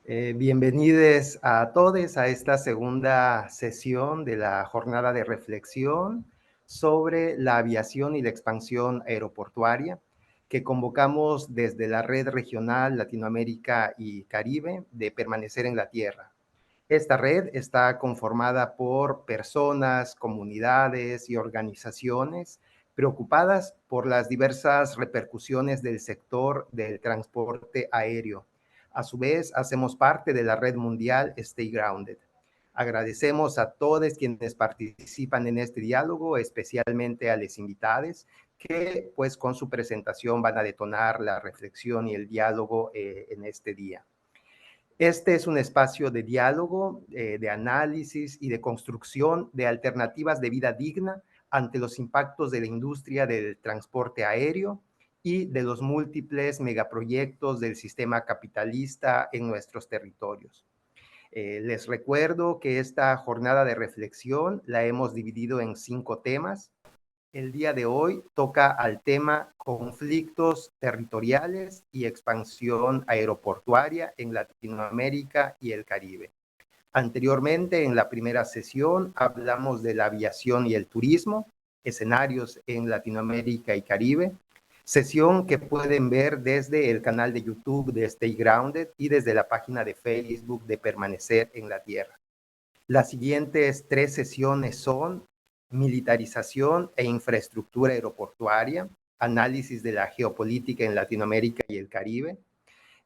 Bienvenidos a todos a esta segunda sesión de la jornada de reflexión sobre la aviación y la expansión aeroportuaria que convocamos desde la Red Regional Latinoamérica y Caribe de Permanecer en la Tierra. Esta red está conformada por personas, comunidades y organizaciones preocupadas por las diversas repercusiones del sector del transporte aéreo. A su vez, hacemos parte de la red mundial Stay Grounded. Agradecemos a todos quienes participan en este diálogo, especialmente a los invitados que pues con su presentación van a detonar la reflexión y el diálogo en este día. Este es un espacio de diálogo, de análisis y de construcción de alternativas de vida digna ante los impactos de la industria del transporte aéreo y de los múltiples megaproyectos del sistema capitalista en nuestros territorios. Les recuerdo que esta jornada de reflexión la hemos dividido en 5 temas. El día de hoy toca al tema conflictos territoriales y expansión aeroportuaria en Latinoamérica y el Caribe. Anteriormente, en la primera sesión, hablamos de la aviación y el turismo, escenarios en Latinoamérica y Caribe, sesión que pueden ver desde el canal de YouTube de Stay Grounded y desde la página de Facebook de Permanecer en la Tierra. Las siguientes 3 sesiones son militarización e infraestructura aeroportuaria, análisis de la geopolítica en Latinoamérica y el Caribe,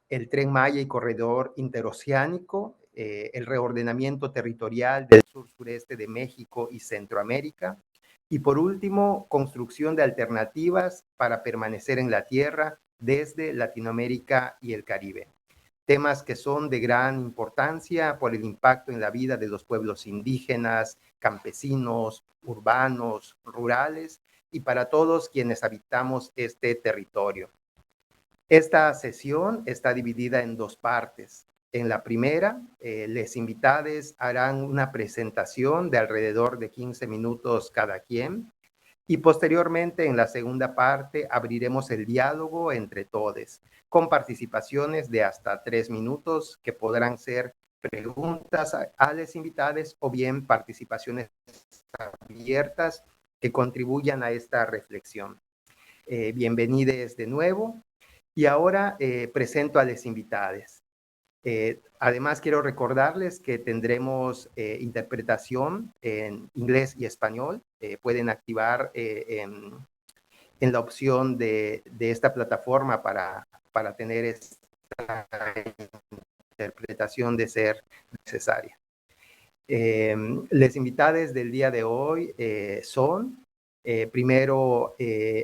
el Tren Maya y corredor interoceánico, el reordenamiento territorial del sur-sureste de México y Centroamérica, y por último, construcción de alternativas para permanecer en la Tierra desde Latinoamérica y el Caribe. Temas que son de gran importancia por el impacto en la vida de los pueblos indígenas, campesinos, urbanos, rurales y para todos quienes habitamos este territorio. Esta sesión está dividida en 2 partes. En la primera, los invitados harán una presentación de alrededor de 15 minutos cada quien. Y posteriormente, en la segunda parte, abriremos el diálogo entre todos, con participaciones de hasta 3 minutos que podrán ser preguntas a los invitados o bien participaciones abiertas que contribuyan a esta reflexión. Bienvenidos de nuevo. Y ahora presento a los invitados. Además, quiero recordarles que tendremos interpretación en inglés y español. Pueden activar en la opción de esta plataforma para tener esta interpretación de ser necesaria. Les invitados del día de hoy son primero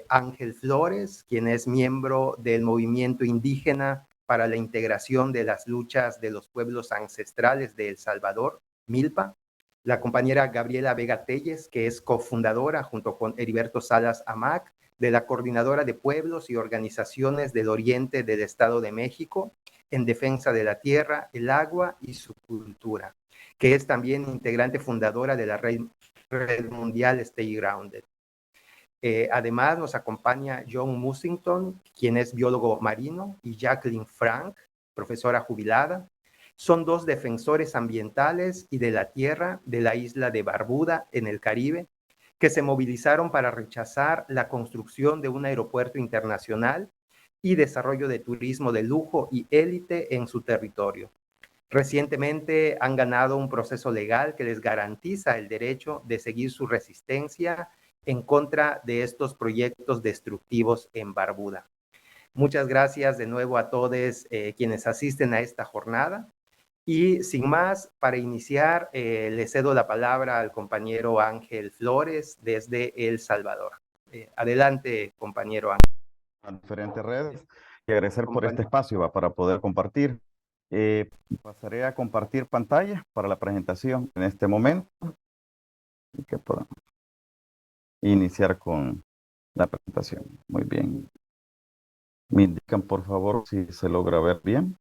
Ángel Flores, quien es miembro del movimiento indígena para la integración de las luchas de los pueblos ancestrales de El Salvador, MILPA. La compañera Gabriela Vega Telles, que es cofundadora junto con Heriberto Salas Amac de la Coordinadora de Pueblos y Organizaciones del Oriente del Estado de México en defensa de la tierra, el agua y su cultura, que es también integrante fundadora de la Red Mundial Stay Grounded. Además, nos acompaña John Mussington, quien es biólogo marino, y Jacqueline Frank, profesora jubilada. Son 2 defensores ambientales y de la tierra de la isla de Barbuda, en el Caribe, que se movilizaron para rechazar la construcción de un aeropuerto internacional y desarrollo de turismo de lujo y élite en su territorio. Recientemente han ganado un proceso legal que les garantiza el derecho de seguir su resistencia en contra de estos proyectos destructivos en Barbuda. Muchas gracias de nuevo a todos quienes asisten a esta jornada. Y sin más, para iniciar, le cedo la palabra al compañero Ángel Flores desde El Salvador. Adelante, compañero Ángel. A diferentes redes y agradecer por este espacio para poder compartir. Eh, Pasaré a compartir pantalla para la presentación en este momento y que podamos iniciar con la presentación. Muy bien. Me indican, por favor, si se logra ver bien.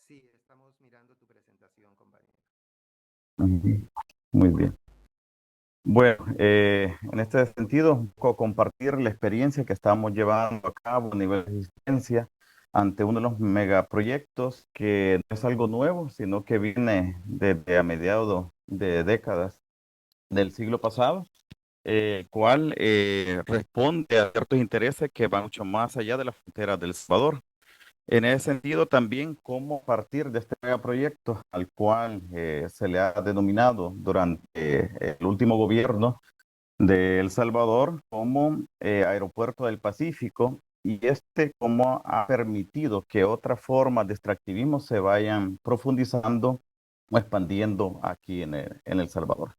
Sí, estamos mirando tu presentación, compañero. Muy bien. Bueno, en este sentido, un poco compartir la experiencia que estamos llevando a cabo a nivel de asistencia ante uno de los megaproyectos que no es algo nuevo, sino que viene desde a mediados de décadas del siglo pasado, cual responde a ciertos intereses que van mucho más allá de las fronteras del Salvador. En ese sentido, también cómo partir de este megaproyecto al cual se le ha denominado durante el último gobierno de El Salvador como Aeropuerto del Pacífico, y este cómo ha permitido que otras formas de extractivismo se vayan profundizando o expandiendo aquí en El Salvador.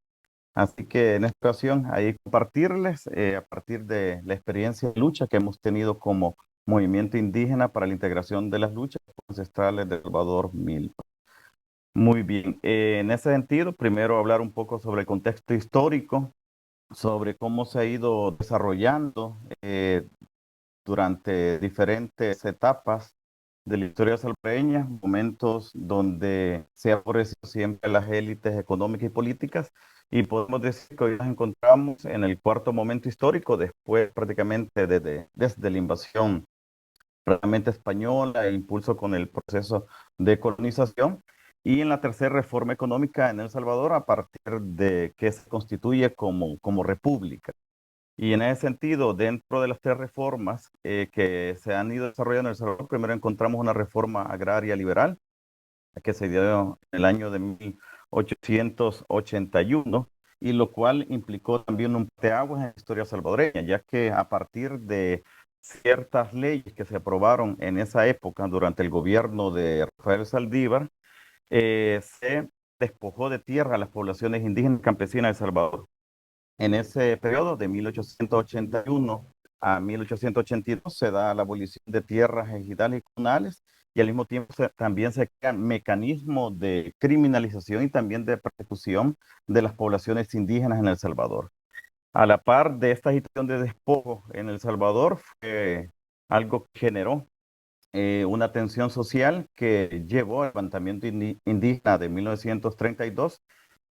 Así que en esta ocasión, ahí compartirles a partir de la experiencia de lucha que hemos tenido como movimiento indígena para la integración de las luchas ancestrales de Salvador Mil. Muy bien, en ese sentido, primero hablar un poco sobre el contexto histórico, sobre cómo se ha ido desarrollando durante diferentes etapas de la historia salvadoreña, momentos donde se ha favorecido siempre las élites económicas y políticas, y podemos decir que hoy nos encontramos en el cuarto momento histórico, después prácticamente desde la invasión realmente española e impulso con el proceso de colonización, y en la tercera reforma económica en El Salvador a partir de que se constituye como república. Y en ese sentido, dentro de las tres reformas que se han ido desarrollando en El Salvador, primero encontramos una reforma agraria liberal que se dio en el año de 1881, y lo cual implicó también un parteaguas en la historia salvadoreña, ya que a partir de ciertas leyes que se aprobaron en esa época durante el gobierno de Rafael Saldívar, se despojó de tierra a las poblaciones indígenas y campesinas de El Salvador. En ese periodo, de 1881 a 1882, se da la abolición de tierras ejidales y comunales, y al mismo tiempo también se crean mecanismos de criminalización y también de persecución de las poblaciones indígenas en El Salvador. A la par de esta situación de despojo en El Salvador, fue algo que generó una tensión social que llevó al levantamiento indígena de 1932,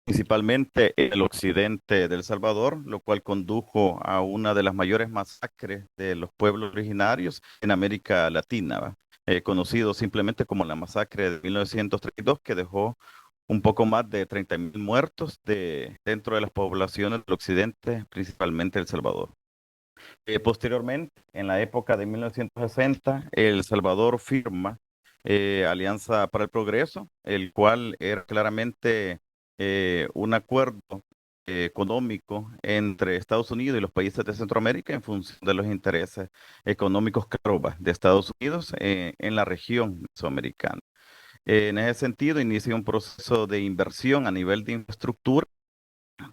principalmente en el occidente de El Salvador, lo cual condujo a una de las mayores masacres de los pueblos originarios en América Latina, ¿va? Conocido simplemente como la masacre de 1932, que dejó un poco más de 30.000 muertos dentro de las poblaciones del occidente, principalmente El Salvador. Posteriormente, en la época de 1960, El Salvador firma Alianza para el Progreso, el cual era claramente un acuerdo económico entre Estados Unidos y los países de Centroamérica en función de los intereses económicos, claro, de Estados Unidos en la región mesoamericana. En ese sentido, inicia un proceso de inversión a nivel de infraestructura,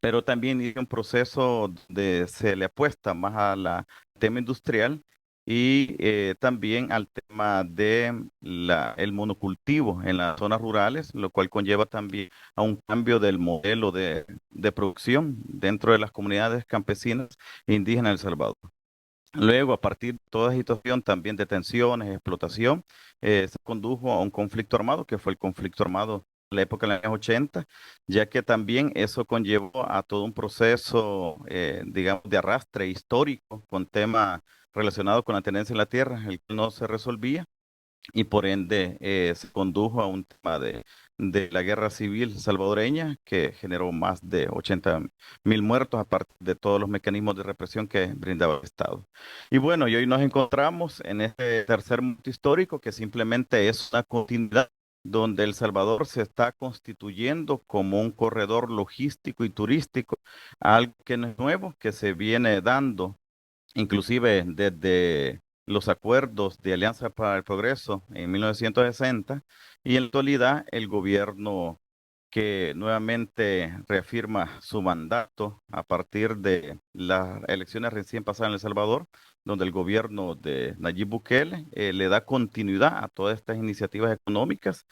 pero también hay un proceso donde se le apuesta más al tema industrial y también al tema de el monocultivo en las zonas rurales, lo cual conlleva también a un cambio del modelo de producción dentro de las comunidades campesinas e indígenas de El Salvador. Luego, a partir de toda situación también de tensiones, explotación, se condujo a un conflicto armado, que fue el conflicto armado de la época de los años 80, ya que también eso conllevó a todo un proceso, digamos, de arrastre histórico con temas relacionados con la tenencia en la tierra, el que no se resolvía, y por ende se condujo a un tema de la guerra civil salvadoreña que generó más de 80.000 muertos, aparte de todos los mecanismos de represión que brindaba el Estado. Y bueno, y hoy nos encontramos en este tercer momento histórico que simplemente es una continuidad donde El Salvador se está constituyendo como un corredor logístico y turístico, algo que no es nuevo, que se viene dando inclusive desde los acuerdos de Alianza para el Progreso en 1960, y en la actualidad el gobierno que nuevamente reafirma su mandato a partir de las elecciones recién pasadas en El Salvador, donde el gobierno de Nayib Bukele le da continuidad a todas estas iniciativas económicas,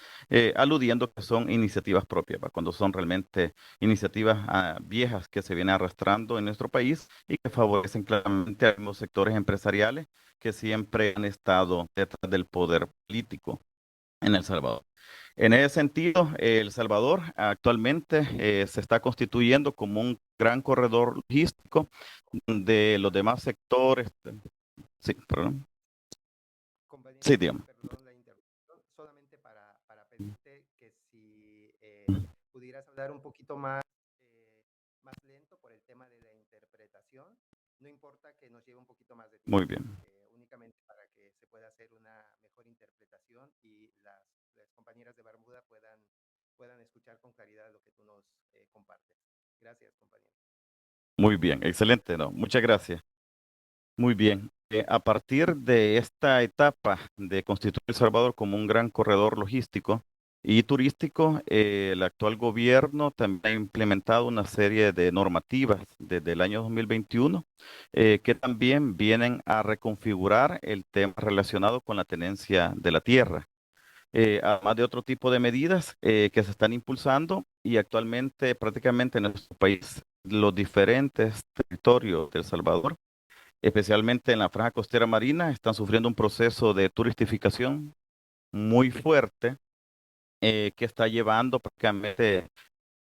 aludiendo que son iniciativas propias, ¿va? Cuando son realmente iniciativas viejas que se vienen arrastrando en nuestro país y que favorecen claramente a los sectores empresariales que siempre han estado detrás del poder político en El Salvador. En ese sentido, El Salvador actualmente se está constituyendo como un gran corredor logístico de los demás sectores. Sí, perdón. Compañero, Sí, digamos. perdón la interrupción, solamente para pedirte que si pudieras hablar un poquito más lento por el tema de la interpretación, no importa que nos lleve un poquito más de Muy tiempo, bien. únicamente para que se pueda hacer una mejor interpretación y las compañeras de Bermuda puedan escuchar con claridad lo que tú nos compartes. Gracias, compañero. Muy bien, excelente, ¿no? Muchas gracias. Muy bien. A partir de esta etapa de constituir El Salvador como un gran corredor logístico y turístico, el actual gobierno también ha implementado una serie de normativas desde el año 2021 que también vienen a reconfigurar el tema relacionado con la tenencia de la tierra. Además de otro tipo de medidas que se están impulsando y actualmente prácticamente en nuestro país los diferentes territorios de El Salvador, especialmente en la franja costera marina, están sufriendo un proceso de turistificación muy fuerte que está llevando prácticamente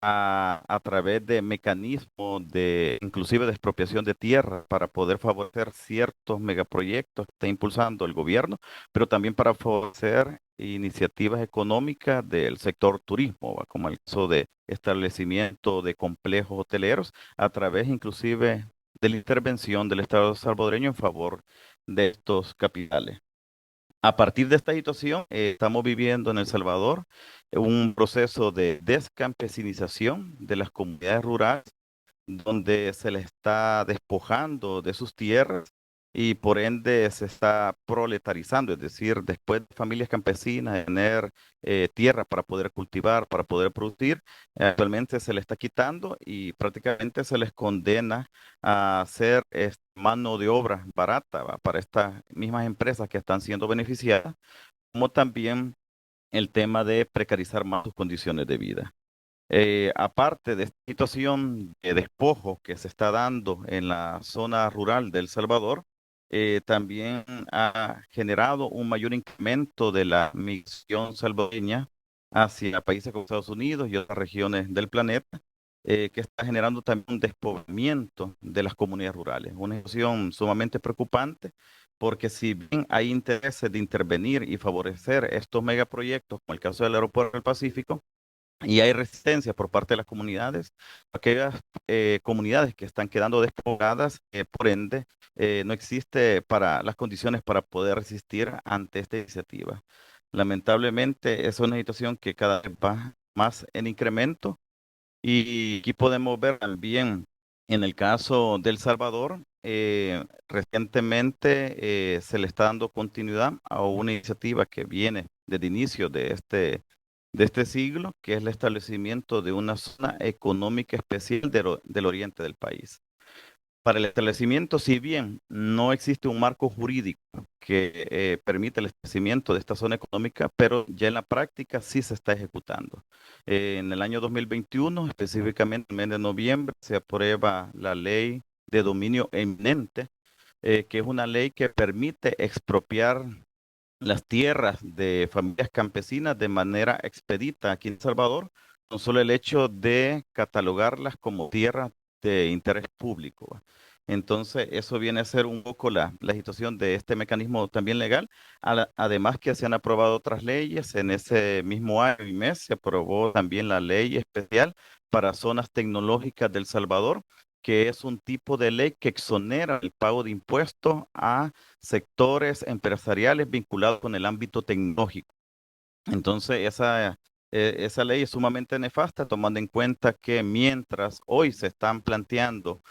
a través de mecanismos de inclusive de expropiación de tierra para poder favorecer ciertos megaproyectos que está impulsando el gobierno, pero también para favorecer iniciativas económicas del sector turismo, ¿va? Como el caso de establecimiento de complejos hoteleros, a través inclusive de la intervención del Estado salvadoreño en favor de estos capitales. A partir de esta situación, estamos viviendo en El Salvador un proceso de descampesinización de las comunidades rurales, donde se les está despojando de sus tierras y por ende se está proletarizando, es decir, después de familias campesinas de tener tierra para poder cultivar, para poder producir, actualmente se les está quitando y prácticamente se les condena a ser mano de obra barata, ¿va? Para estas mismas empresas que están siendo beneficiadas, como también el tema de precarizar más sus condiciones de vida. Aparte de esta situación de despojo que se está dando en la zona rural de El Salvador, también ha generado un mayor incremento de la migración salvadoreña hacia países como Estados Unidos y otras regiones del planeta, que está generando también un despoblamiento de las comunidades rurales. Una situación sumamente preocupante porque si bien hay intereses de intervenir y favorecer estos megaproyectos, como el caso del Aeropuerto del Pacífico, y hay resistencia por parte de las comunidades, aquellas comunidades que están quedando despobladas, por ende, no existe para las condiciones para poder resistir ante esta iniciativa. Lamentablemente, es una situación que cada vez va más en incremento y aquí podemos ver también en el caso de El Salvador, recientemente se le está dando continuidad a una iniciativa que viene desde inicio de este siglo, que es el establecimiento de una zona económica especial del oriente del país. Para el establecimiento, si bien no existe un marco jurídico que permita el establecimiento de esta zona económica, pero ya en la práctica sí se está ejecutando. En el año 2021, específicamente en el mes de noviembre, se aprueba la ley de dominio eminente, que es una ley que permite expropiar las tierras de familias campesinas de manera expedita aquí en El Salvador, con solo el hecho de catalogarlas como tierras de interés público, ¿va? Entonces, eso viene a ser un poco la situación de este mecanismo también legal. Además que se han aprobado otras leyes, en ese mismo año y mes se aprobó también la ley especial para zonas tecnológicas del Salvador, que es un tipo de ley que exonera el pago de impuestos a sectores empresariales vinculados con el ámbito tecnológico. Entonces, esa ley es sumamente nefasta, tomando en cuenta que mientras hoy se están planteando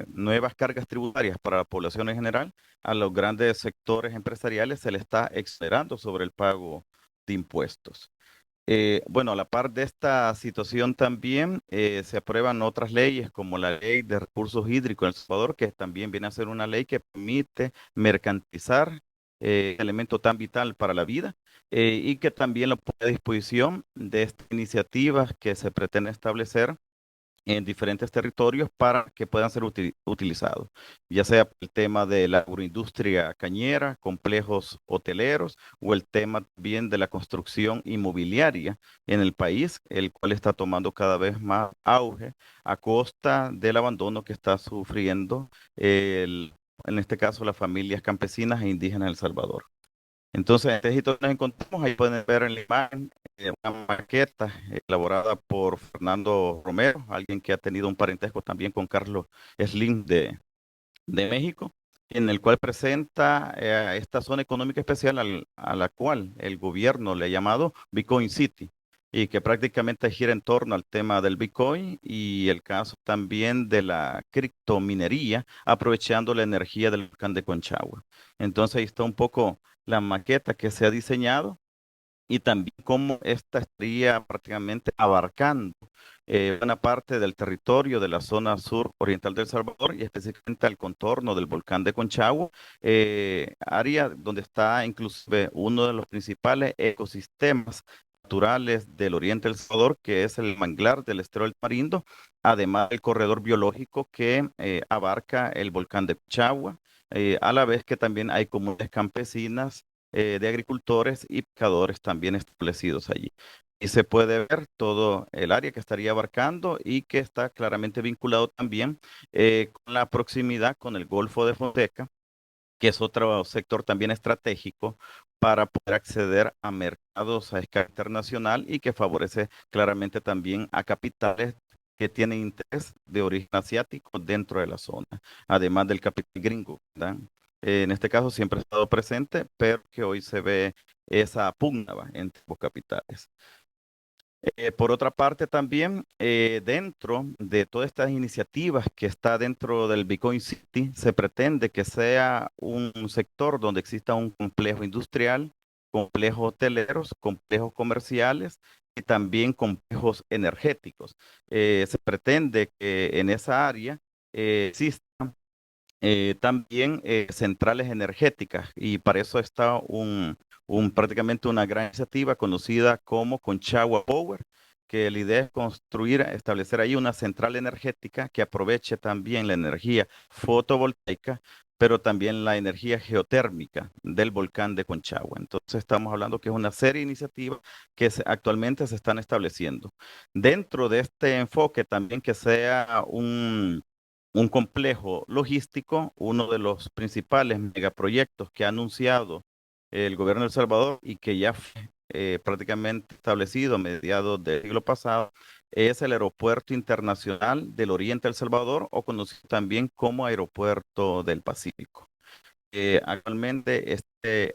nuevas cargas tributarias para la población en general, a los grandes sectores empresariales se les está exonerando sobre el pago de impuestos. Bueno, a la par de esta situación también se aprueban otras leyes como la ley de recursos hídricos en El Salvador, que también viene a ser una ley que permite mercantilizar elemento tan vital para la vida y que también lo pone a disposición de estas iniciativas que se pretende establecer en diferentes territorios para que puedan ser utilizados, ya sea el tema de la agroindustria cañera, complejos hoteleros o el tema bien de la construcción inmobiliaria en el país, el cual está tomando cada vez más auge a costa del abandono que está sufriendo en este caso las familias campesinas e indígenas de El Salvador. Entonces, en este sitio nos encontramos, ahí pueden ver en la imagen una maqueta elaborada por Fernando Romero, alguien que ha tenido un parentesco también con Carlos Slim de México, en el cual presenta esta zona económica especial a la cual el gobierno le ha llamado Bitcoin City y que prácticamente gira en torno al tema del Bitcoin y el caso también de la criptominería, aprovechando la energía del volcán de Conchagua. Entonces ahí está un poco la maqueta que se ha diseñado y también cómo esta estaría prácticamente abarcando buena parte del territorio de la zona sur oriental de El Salvador y específicamente al contorno del volcán de Conchagua, área donde está inclusive uno de los principales ecosistemas naturales del oriente del Salvador, que es el manglar del Estero del Tamarindo, además del corredor biológico que abarca el volcán de Conchagua, a la vez que también hay comunidades campesinas de agricultores y pescadores también establecidos allí. Y se puede ver todo el área que estaría abarcando y que está claramente vinculado también con la proximidad con el Golfo de Fonseca, que es otro sector también estratégico para poder acceder a mercados a escala internacional y que favorece claramente también a capitales que tienen interés de origen asiático dentro de la zona, además del capital gringo, ¿verdad? En este caso siempre ha estado presente, pero que hoy se ve esa pugna ¿va? Entre ambos capitales. Por otra parte, también dentro de todas estas iniciativas que está dentro del Bitcoin City, se pretende que sea un sector donde exista un complejo industrial, complejos hoteleros, complejos comerciales y también complejos energéticos. Se pretende que en esa área existan también centrales energéticas y para eso está prácticamente una gran iniciativa conocida como Conchagua Power, que la idea es construir, establecer ahí una central energética que aproveche también la energía fotovoltaica, pero también la energía geotérmica del volcán de Conchagua. Entonces estamos hablando que es una serie de iniciativas que actualmente se están estableciendo. Dentro de este enfoque también que sea un complejo logístico, uno de los principales megaproyectos que ha anunciado el gobierno de El Salvador y que ya fue prácticamente establecido a mediados del siglo pasado, es el Aeropuerto Internacional del Oriente de El Salvador, o conocido también como Aeropuerto del Pacífico. Actualmente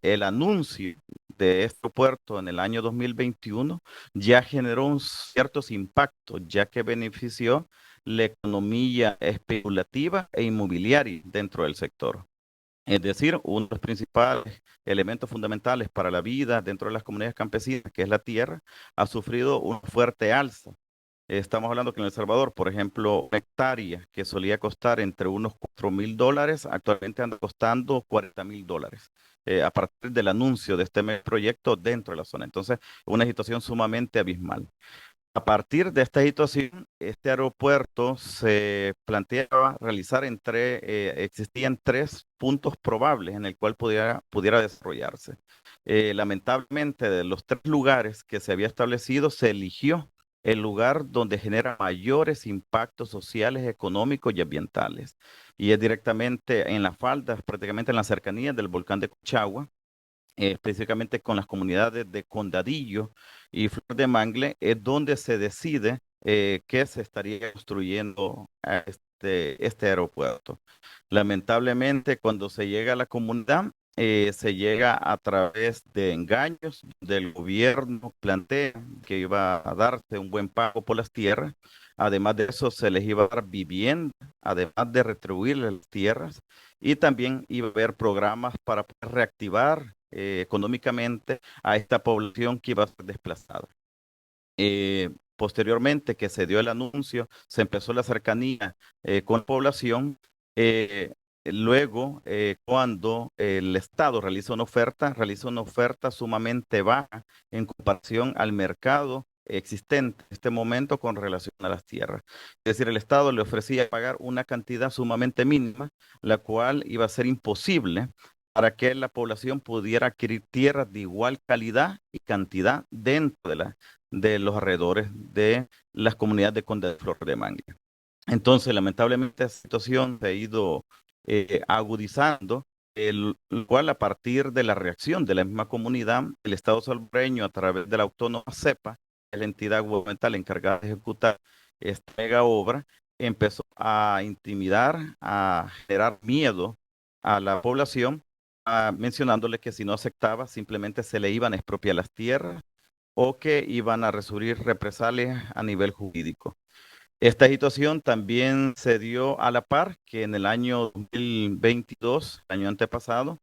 el anuncio de este puerto en el año 2021 ya generó ciertos impactos, ya que benefició la economía especulativa e inmobiliaria dentro del sector. Es decir, uno de los principales elementos fundamentales para la vida dentro de las comunidades campesinas, que es la tierra, ha sufrido una fuerte alza. Estamos hablando que en El Salvador, por ejemplo, una hectárea que solía costar entre unos $4,000, actualmente anda costando $40,000, a partir del anuncio de este proyecto dentro de la zona. Entonces, una situación sumamente abismal. A partir de esta situación, este aeropuerto se planteaba realizar existían tres puntos probables en el cual pudiera desarrollarse. Lamentablemente, de los tres lugares que se había establecido, se eligió el lugar donde genera mayores impactos sociales, económicos y ambientales. Y es directamente en las faldas, prácticamente en las cercanías del volcán de Cuchagua, específicamente con las comunidades de Condadillo y Flor de Mangle, es donde se decide que se estaría construyendo a este aeropuerto. Lamentablemente, cuando se llega a la comunidad, se llega a través de engaños del gobierno, plantea que iba a darse un buen pago por las tierras. Además de eso, se les iba a dar vivienda, además de retribuirles las tierras, y también iba a haber programas para poder reactivar económicamente a esta población que iba a ser desplazada. Posteriormente que se dio el anuncio, se empezó la cercanía con la población. Luego, cuando el Estado realiza una oferta sumamente baja en comparación al mercado existente en este momento con relación a las tierras. Es decir, el Estado le ofrecía pagar una cantidad sumamente mínima, la cual iba a ser imposible para que la población pudiera adquirir tierras de igual calidad y cantidad dentro de los alrededores de las comunidades de Conde de Flor de Mangla. Entonces, lamentablemente, esta situación se ha ido agudizando, el cual a partir de la reacción de la misma comunidad, el Estado salvadoreño a través de la autónoma CEPA, que es la entidad gubernamental encargada de ejecutar esta mega obra, empezó a intimidar, a generar miedo a la población, mencionándole que si no aceptaba, simplemente se le iban a expropiar las tierras o que iban a recibir represalias a nivel jurídico. Esta situación también se dio a la par que en el año 2022, el año antepasado,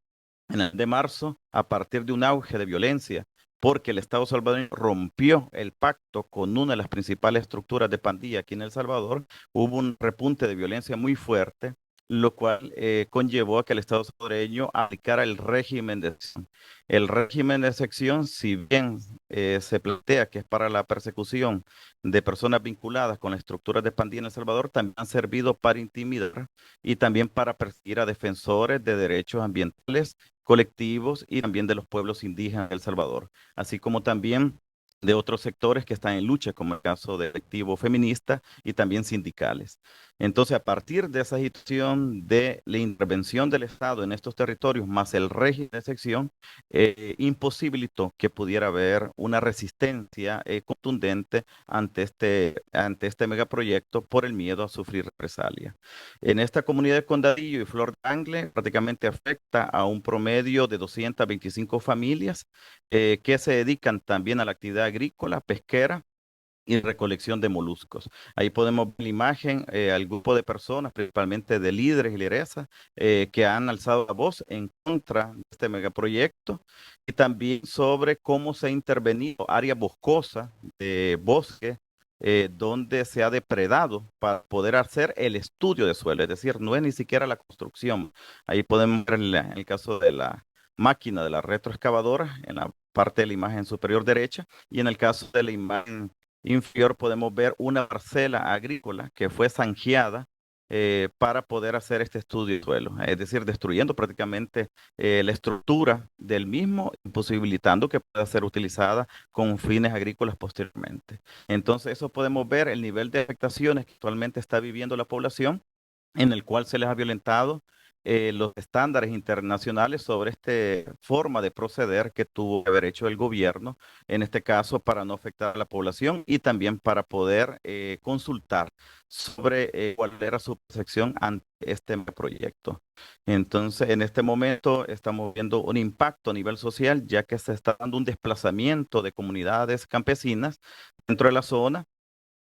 en el de marzo, a partir de un auge de violencia, porque el Estado salvadoreño rompió el pacto con una de las principales estructuras de pandilla aquí en El Salvador, hubo un repunte de violencia muy fuerte, lo cual conllevó a que el Estado salvadoreño aplicara el régimen de sección. El régimen de sección, si bien se plantea que es para la persecución de personas vinculadas con las estructuras de pandilla en El Salvador, también han servido para intimidar y también para perseguir a defensores de derechos ambientales colectivos y también de los pueblos indígenas de El Salvador, así como también de otros sectores que están en lucha, como el caso del colectivo feminista y también sindicales. Entonces, a partir de esa situación de la intervención del Estado en estos territorios, más el régimen de sección, imposibilitó que pudiera haber una resistencia contundente ante este megaproyecto por el miedo a sufrir represalias. En esta comunidad de Condadillo y Flor de Angle prácticamente afecta a un promedio de 225 familias que se dedican también a la actividad agrícola, pesquera y recolección de moluscos. Ahí podemos ver la imagen al grupo de personas, principalmente de líderes y lideresas, que han alzado la voz en contra de este megaproyecto y también sobre cómo se ha intervenido áreas boscosas de bosque donde se ha depredado para poder hacer el estudio de suelo, es decir, no es ni siquiera la construcción. Ahí podemos ver el caso de la máquina de la retroexcavadora en la parte de la imagen superior derecha y en el caso de la imagen inferior podemos ver una parcela agrícola que fue zanjeada para poder hacer este estudio de suelo, es decir, destruyendo prácticamente la estructura del mismo, imposibilitando que pueda ser utilizada con fines agrícolas posteriormente. Entonces, eso podemos ver el nivel de afectaciones que actualmente está viviendo la población, en el cual se les ha violentado los estándares internacionales sobre esta forma de proceder que tuvo que haber hecho el gobierno, en este caso para no afectar a la población y también para poder consultar sobre cuál era su percepción ante este proyecto. Entonces, en este momento estamos viendo un impacto a nivel social, ya que se está dando un desplazamiento de comunidades campesinas dentro de la zona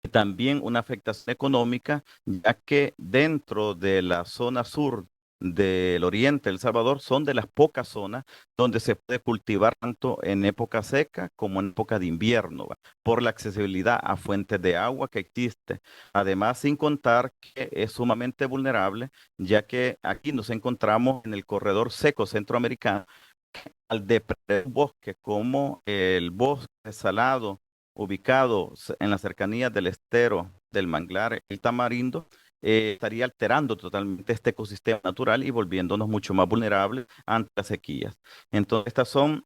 y también una afectación económica, ya que dentro de la zona sur del oriente de El Salvador son de las pocas zonas donde se puede cultivar tanto en época seca como en época de invierno, ¿va? Por la accesibilidad a fuentes de agua que existe. Además, sin contar que es sumamente vulnerable, ya que aquí nos encontramos en el corredor seco centroamericano, al depredar bosques como el bosque salado ubicado en las cercanías del estero del manglar, el Tamarindo, estaría alterando totalmente este ecosistema natural y volviéndonos mucho más vulnerables ante las sequías. Entonces, estas son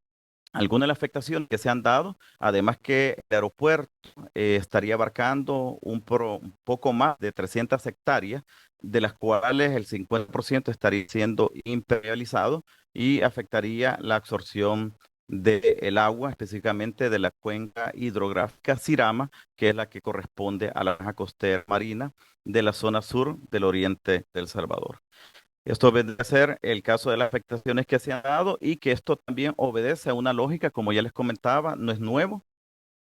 algunas de las afectaciones que se han dado, además que el aeropuerto estaría abarcando un poco más de 300 hectáreas, de las cuales el 50% estaría siendo impermeabilizado y afectaría la absorción del agua, específicamente de la cuenca hidrográfica Sirama, que es la que corresponde a la franja costera marina de la zona sur del oriente de El Salvador. Esto obedece a ser el caso de las afectaciones que se han dado y que esto también obedece a una lógica, como ya les comentaba, no es nuevo.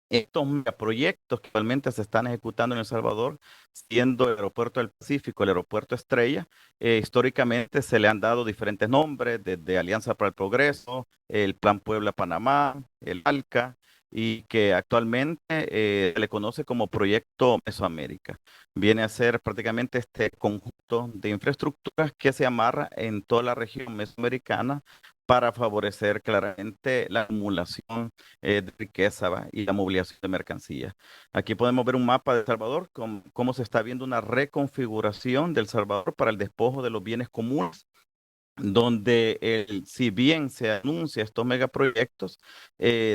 Estos megaproyectos que actualmente se están ejecutando en El Salvador, siendo el Aeropuerto del Pacífico, el Aeropuerto Estrella, históricamente se le han dado diferentes nombres, desde Alianza para el Progreso, el Plan Puebla-Panamá, el ALCA, y que actualmente se le conoce como Proyecto Mesoamérica. Viene a ser prácticamente este conjunto de infraestructuras que se amarra en toda la región mesoamericana para favorecer claramente la acumulación de riqueza, ¿va? Y la movilización de mercancías. Aquí podemos ver un mapa de El Salvador, cómo se está viendo una reconfiguración de El Salvador para el despojo de los bienes comunes, donde si bien se anuncia estos megaproyectos,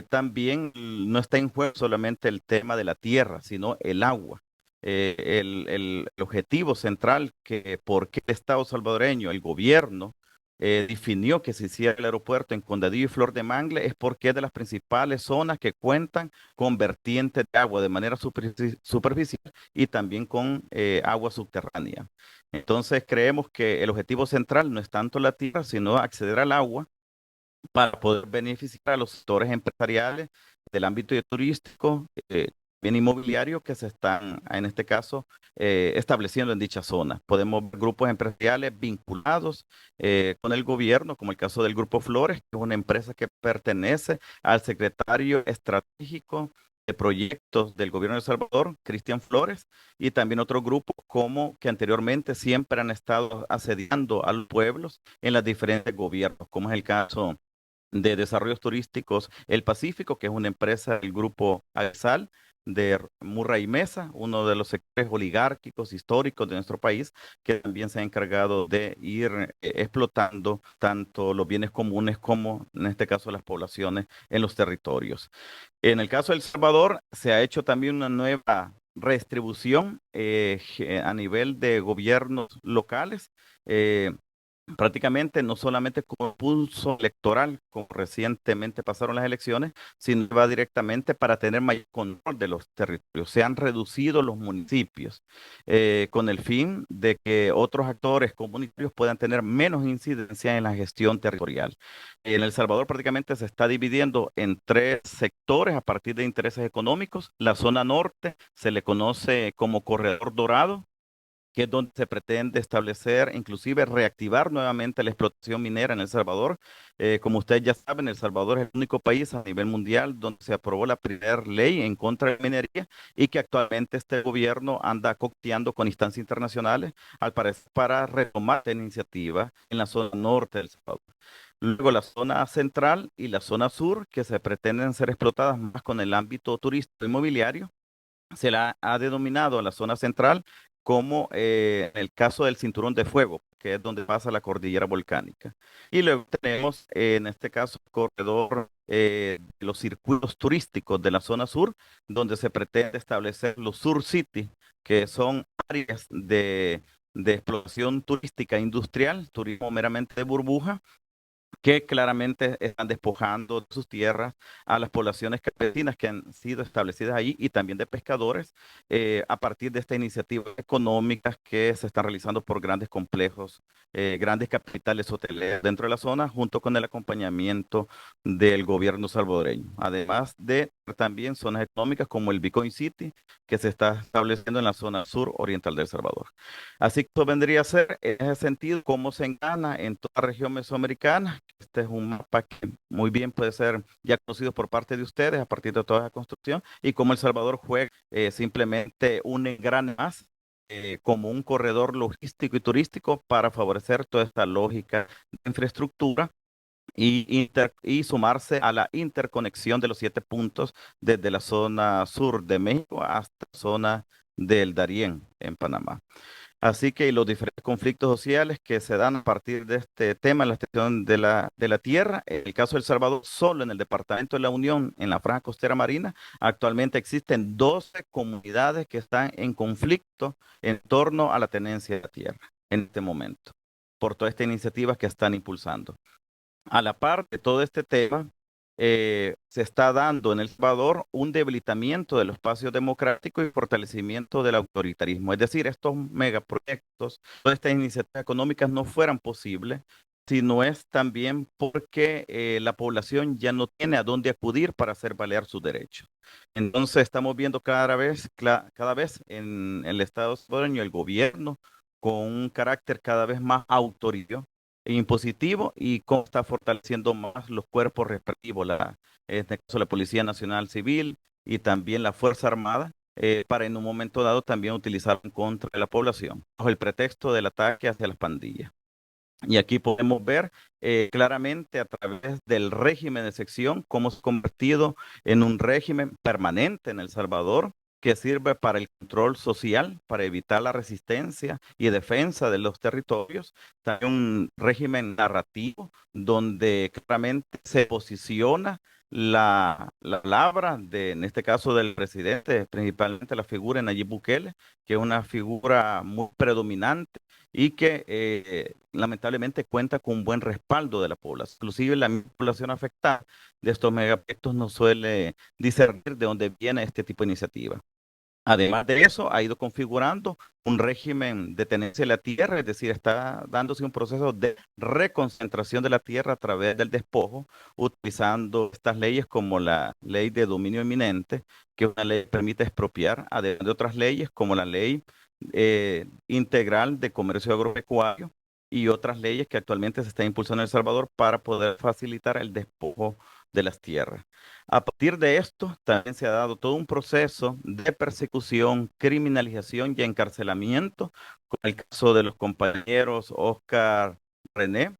también no está en juego solamente el tema de la tierra, sino el agua. El objetivo central que por qué el Estado salvadoreño, el gobierno, definió que se hiciera el aeropuerto en Condadillo y Flor de Mangle es porque es de las principales zonas que cuentan con vertientes de agua de manera superficial y también con agua subterránea. Entonces creemos que el objetivo central no es tanto la tierra, sino acceder al agua para poder beneficiar a los sectores empresariales del ámbito turístico, bien inmobiliario que se están, en este caso, estableciendo en dicha zona. Podemos ver grupos empresariales vinculados con el gobierno, como el caso del Grupo Flores, que es una empresa que pertenece al secretario estratégico de proyectos del gobierno de El Salvador, Cristian Flores, y también otros grupos como que anteriormente siempre han estado asediando a los pueblos en los diferentes gobiernos, como es el caso de desarrollos turísticos El Pacífico, que es una empresa del grupo Agsal de Murray Mesa, uno de los sectores oligárquicos históricos de nuestro país, que también se ha encargado de ir explotando tanto los bienes comunes como, en este caso, las poblaciones en los territorios. En el caso de El Salvador, se ha hecho también una nueva redistribución a nivel de gobiernos locales. eh, Prácticamente no solamente como pulso electoral, como recientemente pasaron las elecciones, sino va directamente para tener mayor control de los territorios. Se han reducido los municipios con el fin de que otros actores comunitarios puedan tener menos incidencia en la gestión territorial. En El Salvador prácticamente se está dividiendo en tres sectores a partir de intereses económicos. La zona norte se le conoce como Corredor Dorado, que es donde se pretende establecer, inclusive reactivar nuevamente la explotación minera en El Salvador. Como ustedes ya saben, El Salvador es el único país a nivel mundial donde se aprobó la primera ley en contra de la minería y que actualmente este gobierno anda coqueteando con instancias internacionales, al parecer para retomar la iniciativa en la zona norte del Salvador. Luego la zona central y la zona sur, que se pretenden ser explotadas más con el ámbito turístico inmobiliario, se la ha denominado a la zona central como en el caso del Cinturón de Fuego, que es donde pasa la cordillera volcánica. Y luego tenemos, en este caso, el corredor de los circuitos turísticos de la zona sur, donde se pretende establecer los Sur City, que son áreas de explotación turística industrial, turismo meramente de burbuja, que claramente están despojando de sus tierras a las poblaciones campesinas que han sido establecidas allí y también de pescadores a partir de estas iniciativas económicas que se están realizando por grandes complejos, grandes capitales hoteleros dentro de la zona, junto con el acompañamiento del gobierno salvadoreño. Además de también zonas económicas como el Bitcoin City, que se está estableciendo en la zona sur oriental de El Salvador. Así que esto vendría a ser, en ese sentido, cómo se engana en toda la región mesoamericana. Este es un mapa que muy bien puede ser ya conocido por parte de ustedes a partir de toda esa construcción y cómo El Salvador juega simplemente un engrane más como un corredor logístico y turístico para favorecer toda esta lógica de infraestructura y sumarse a la interconexión de los 7 puntos desde la zona sur de México hasta la zona del Darién en Panamá. Así que los diferentes conflictos sociales que se dan a partir de este tema, la extensión de la tierra, en el caso de El Salvador, solo en el Departamento de la Unión, en la Franja Costera Marina, actualmente existen 12 comunidades que están en conflicto en torno a la tenencia de la tierra en este momento, por todas estas iniciativas que están impulsando. A la par de todo este tema, se está dando en El Salvador un debilitamiento de los espacios democráticos y fortalecimiento del autoritarismo. Es decir, estos megaproyectos, todas estas iniciativas económicas no fueran posibles si no es también porque la población ya no tiene a dónde acudir para hacer valer sus derechos. Entonces estamos viendo cada vez en el Estado salvadoreño el gobierno con un carácter cada vez más autoritario impositivo y cómo está fortaleciendo más los cuerpos represivos, en este caso la Policía Nacional Civil y también la Fuerza Armada, para en un momento dado también utilizarlo en contra de la población, bajo el pretexto del ataque hacia las pandillas. Y aquí podemos ver claramente a través del régimen de sección cómo se ha convertido en un régimen permanente en El Salvador que sirve para el control social, para evitar la resistencia y defensa de los territorios. También un régimen narrativo donde claramente se posiciona la palabra de, en este caso del presidente, principalmente la figura de Nayib Bukele, que es una figura muy predominante y que lamentablemente cuenta con un buen respaldo de la población. Inclusive la misma población afectada de estos megaproyectos no suele discernir de dónde viene este tipo de iniciativa. Además de eso, ha ido configurando un régimen de tenencia de la tierra, es decir, está dándose un proceso de reconcentración de la tierra a través del despojo, utilizando estas leyes como la ley de dominio eminente, que es una ley que permite expropiar, además de otras leyes como la ley integral de comercio agropecuario y otras leyes que actualmente se están impulsando en El Salvador para poder facilitar el despojo de las tierras. A partir de esto, también se ha dado todo un proceso de persecución, criminalización y encarcelamiento, con el caso de los compañeros Oscar René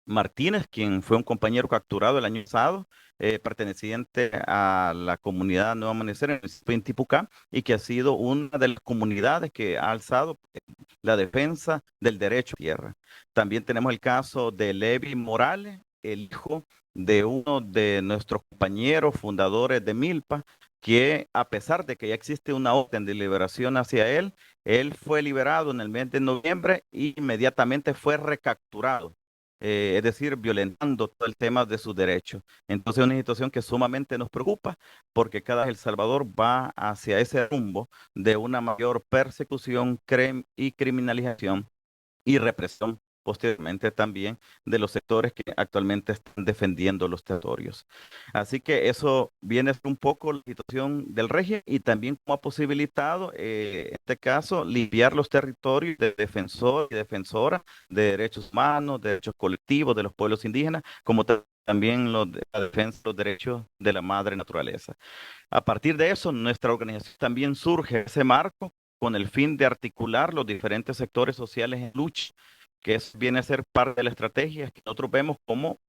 Martínez, quien fue un compañero capturado el año pasado, perteneciente a la comunidad Nuevo Amanecer en el municipio de Intipucá, y que ha sido una de las comunidades que ha alzado la defensa del derecho a tierra. También tenemos el caso de Levi Morales, el hijo de uno de nuestros compañeros fundadores de Milpa, que a pesar de que ya existe una orden de liberación hacia él, él fue liberado en el mes de noviembre e inmediatamente fue recapturado, es decir, violentando todo el tema de sus derechos. Entonces, es una situación que sumamente nos preocupa porque cada vez El Salvador va hacia ese rumbo de una mayor persecución y criminalización y represión posteriormente también de los sectores que actualmente están defendiendo los territorios. Así que eso viene a ser un poco la situación del régimen y también cómo ha posibilitado, en este caso, limpiar los territorios de defensores y defensoras de derechos humanos, de derechos colectivos de los pueblos indígenas, como también la defensa de los derechos de la madre naturaleza. A partir de eso, nuestra organización también surge ese marco con el fin de articular los diferentes sectores sociales en lucha, que viene a ser parte de la estrategia que nosotros vemos como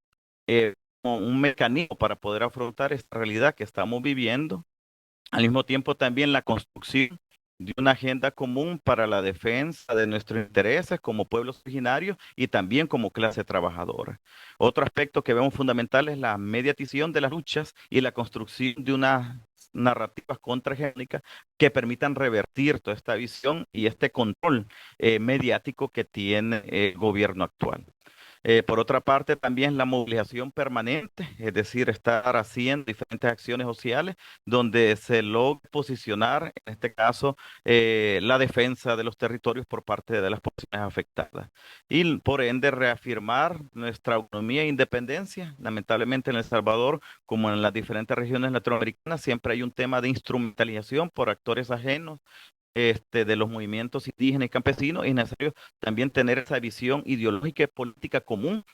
un mecanismo para poder afrontar esta realidad que estamos viviendo. Al mismo tiempo, también la construcción de una agenda común para la defensa de nuestros intereses como pueblos originarios y también como clase trabajadora. Otro aspecto que vemos fundamental es la mediatización de las luchas y la construcción de unas narrativas contrahegemónicas que permitan revertir toda esta visión y este control mediático que tiene el gobierno actual. Por otra parte, también la movilización permanente, es decir, estar haciendo diferentes acciones sociales donde se logra posicionar, en este caso, la defensa de los territorios por parte de las poblaciones afectadas. Y por ende, reafirmar nuestra autonomía e independencia. Lamentablemente en El Salvador, como en las diferentes regiones latinoamericanas, siempre hay un tema de instrumentalización por actores ajenos de los movimientos indígenas y campesinos, y es necesario también tener esa visión ideológica y política común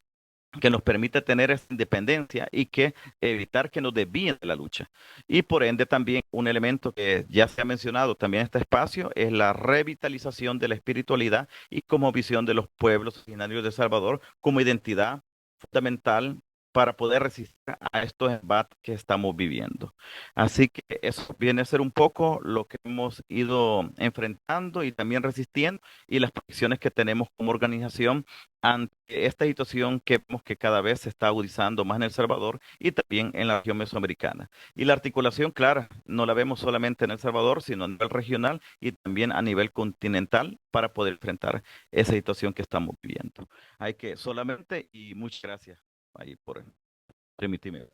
que nos permite tener esa independencia y que evitar que nos desvíen de la lucha. Y por ende también un elemento que ya se ha mencionado también en este espacio es la revitalización de la espiritualidad y como visión de los pueblos originarios de El Salvador como identidad fundamental para poder resistir a estos embates que estamos viviendo. Así que eso viene a ser un poco lo que hemos ido enfrentando y también resistiendo y las posiciones que tenemos como organización ante esta situación que vemos que cada vez se está agudizando más en El Salvador y también en la región mesoamericana. Y la articulación, clara, no la vemos solamente en El Salvador, sino a nivel regional y también a nivel continental para poder enfrentar esa situación que estamos viviendo. Hay que solamente, y muchas gracias ahí por permitirme.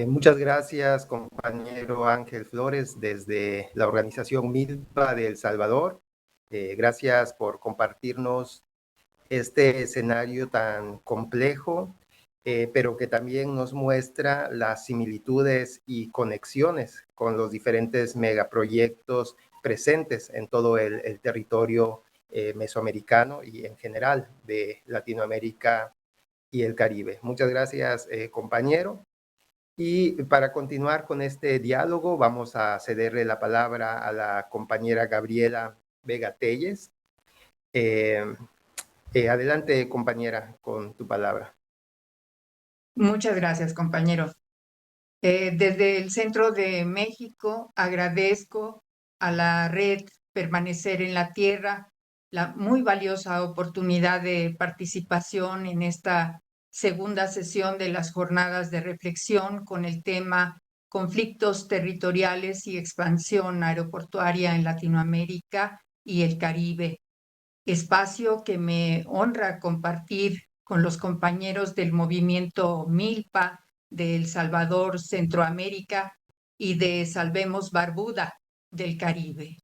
Muchas gracias, compañero Ángel Flores, desde la organización MILPA de El Salvador. Gracias por compartirnos este escenario tan complejo, pero que también nos muestra las similitudes y conexiones con los diferentes megaproyectos presentes en todo el territorio mesoamericano y en general de Latinoamérica y el Caribe. Muchas gracias, compañero. Y para continuar con este diálogo, vamos a cederle la palabra a la compañera Gabriela Vega Telles. Adelante, compañera, con tu palabra. Muchas gracias, compañero. Desde el Centro de México agradezco a la red Permanecer en la Tierra la muy valiosa oportunidad de participación en esta segunda sesión de las jornadas de reflexión con el tema Conflictos territoriales y expansión aeroportuaria en Latinoamérica y el Caribe, espacio que me honra compartir con los compañeros del movimiento Milpa de El Salvador, Centroamérica, y de Salvemos Barbuda del Caribe.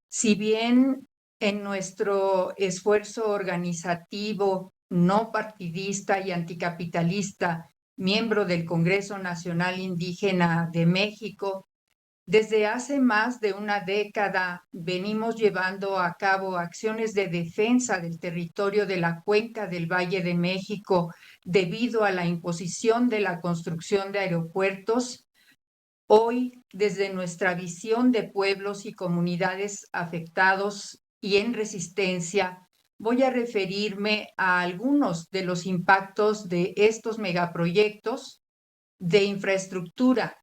Si bien en nuestro esfuerzo organizativo no partidista y anticapitalista, miembro del Congreso Nacional Indígena de México, desde hace más de una década venimos llevando a cabo acciones de defensa del territorio de la cuenca del Valle de México debido a la imposición de la construcción de aeropuertos. Hoy, desde nuestra visión de pueblos y comunidades afectados y en resistencia, voy a referirme a algunos de los impactos de estos megaproyectos de infraestructura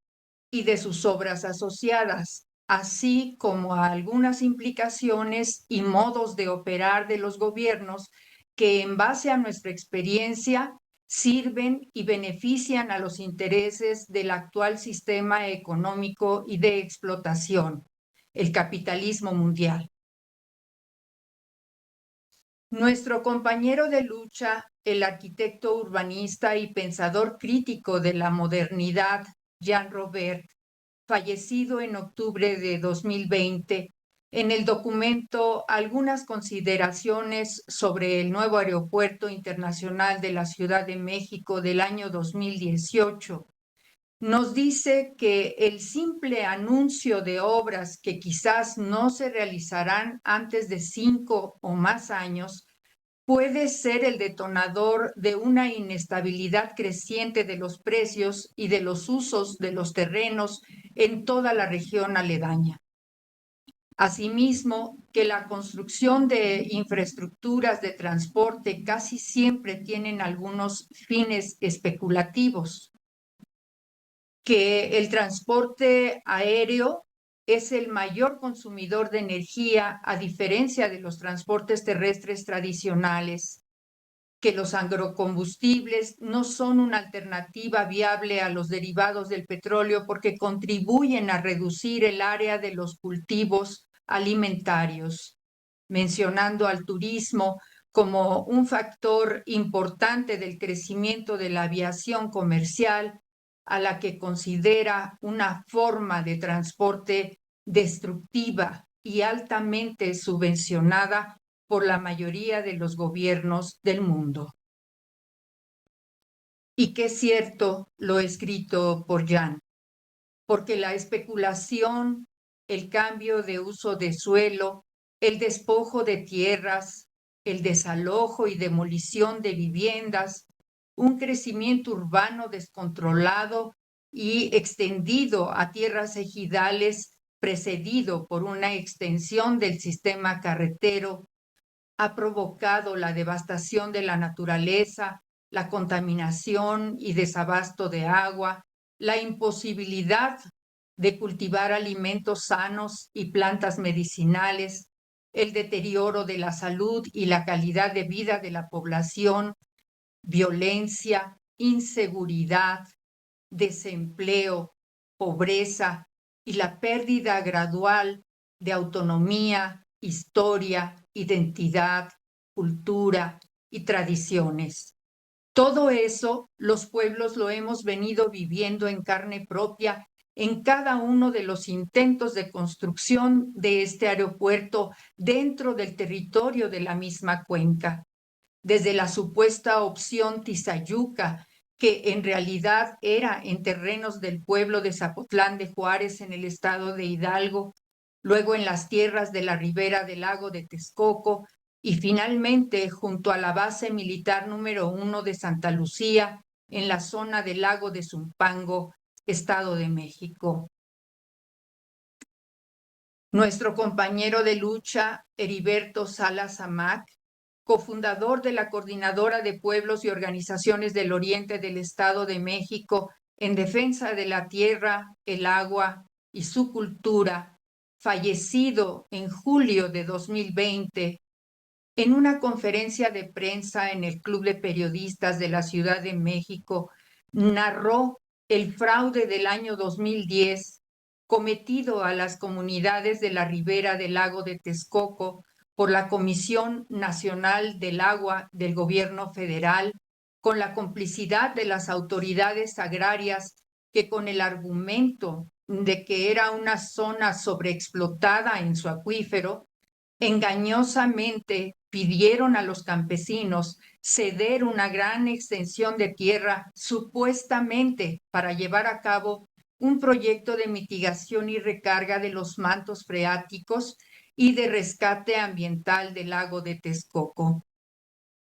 y de sus obras asociadas, así como a algunas implicaciones y modos de operar de los gobiernos que, en base a nuestra experiencia, sirven y benefician a los intereses del actual sistema económico y de explotación, el capitalismo mundial. Nuestro compañero de lucha, el arquitecto urbanista y pensador crítico de la modernidad, Jean Robert, fallecido en octubre de 2020, en el documento Algunas consideraciones sobre el nuevo aeropuerto internacional de la Ciudad de México del año 2018, nos dice que el simple anuncio de obras que quizás no se realizarán antes de 5 o más años puede ser el detonador de una inestabilidad creciente de los precios y de los usos de los terrenos en toda la región aledaña. Asimismo, que la construcción de infraestructuras de transporte casi siempre tienen algunos fines especulativos, que el transporte aéreo es el mayor consumidor de energía a diferencia de los transportes terrestres tradicionales, que los agrocombustibles no son una alternativa viable a los derivados del petróleo porque contribuyen a reducir el área de los cultivos alimentarios, mencionando al turismo como un factor importante del crecimiento de la aviación comercial, a la que considera una forma de transporte destructiva y altamente subvencionada por la mayoría de los gobiernos del mundo. Y que es cierto lo escrito por Jan, porque la especulación, el cambio de uso de suelo, el despojo de tierras, el desalojo y demolición de viviendas, un crecimiento urbano descontrolado y extendido a tierras ejidales, precedido por una extensión del sistema carretero, ha provocado la devastación de la naturaleza, la contaminación y desabasto de agua, la imposibilidad de cultivar alimentos sanos y plantas medicinales, el deterioro de la salud y la calidad de vida de la población, violencia, inseguridad, desempleo, pobreza y la pérdida gradual de autonomía, historia, identidad, cultura y tradiciones. Todo eso los pueblos lo hemos venido viviendo en carne propia en cada uno de los intentos de construcción de este aeropuerto dentro del territorio de la misma cuenca. Desde la supuesta opción Tizayuca, que en realidad era en terrenos del pueblo de Zapotlán de Juárez en el estado de Hidalgo, luego en las tierras de la ribera del lago de Texcoco y finalmente junto a la base militar número 1 de Santa Lucía, en la zona del lago de Zumpango, Estado de México. Nuestro compañero de lucha, Heriberto Salas Amac, cofundador de la Coordinadora de Pueblos y Organizaciones del Oriente del Estado de México en defensa de la tierra, el agua y su cultura, fallecido en julio de 2020, en una conferencia de prensa en el Club de Periodistas de la Ciudad de México, narró el fraude del año 2010 cometido a las comunidades de la ribera del lago de Texcoco por la Comisión Nacional del Agua del Gobierno Federal, con la complicidad de las autoridades agrarias que, con el argumento de que era una zona sobreexplotada en su acuífero, engañosamente pidieron a los campesinos ceder una gran extensión de tierra supuestamente para llevar a cabo un proyecto de mitigación y recarga de los mantos freáticos y de rescate ambiental del lago de Texcoco.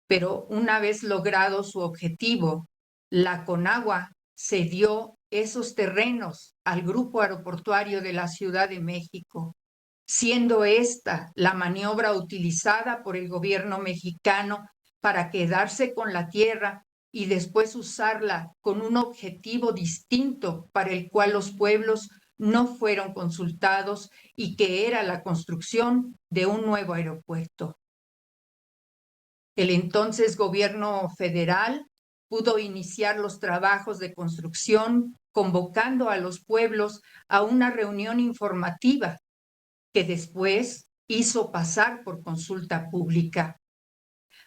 Pero una vez logrado su objetivo, la Conagua cedió esos terrenos al Grupo Aeroportuario de la Ciudad de México, siendo esta la maniobra utilizada por el gobierno mexicano para quedarse con la tierra y después usarla con un objetivo distinto para el cual los pueblos no fueron consultados y que era la construcción de un nuevo aeropuerto. El entonces gobierno federal pudo iniciar los trabajos de construcción convocando a los pueblos a una reunión informativa que después hizo pasar por consulta pública.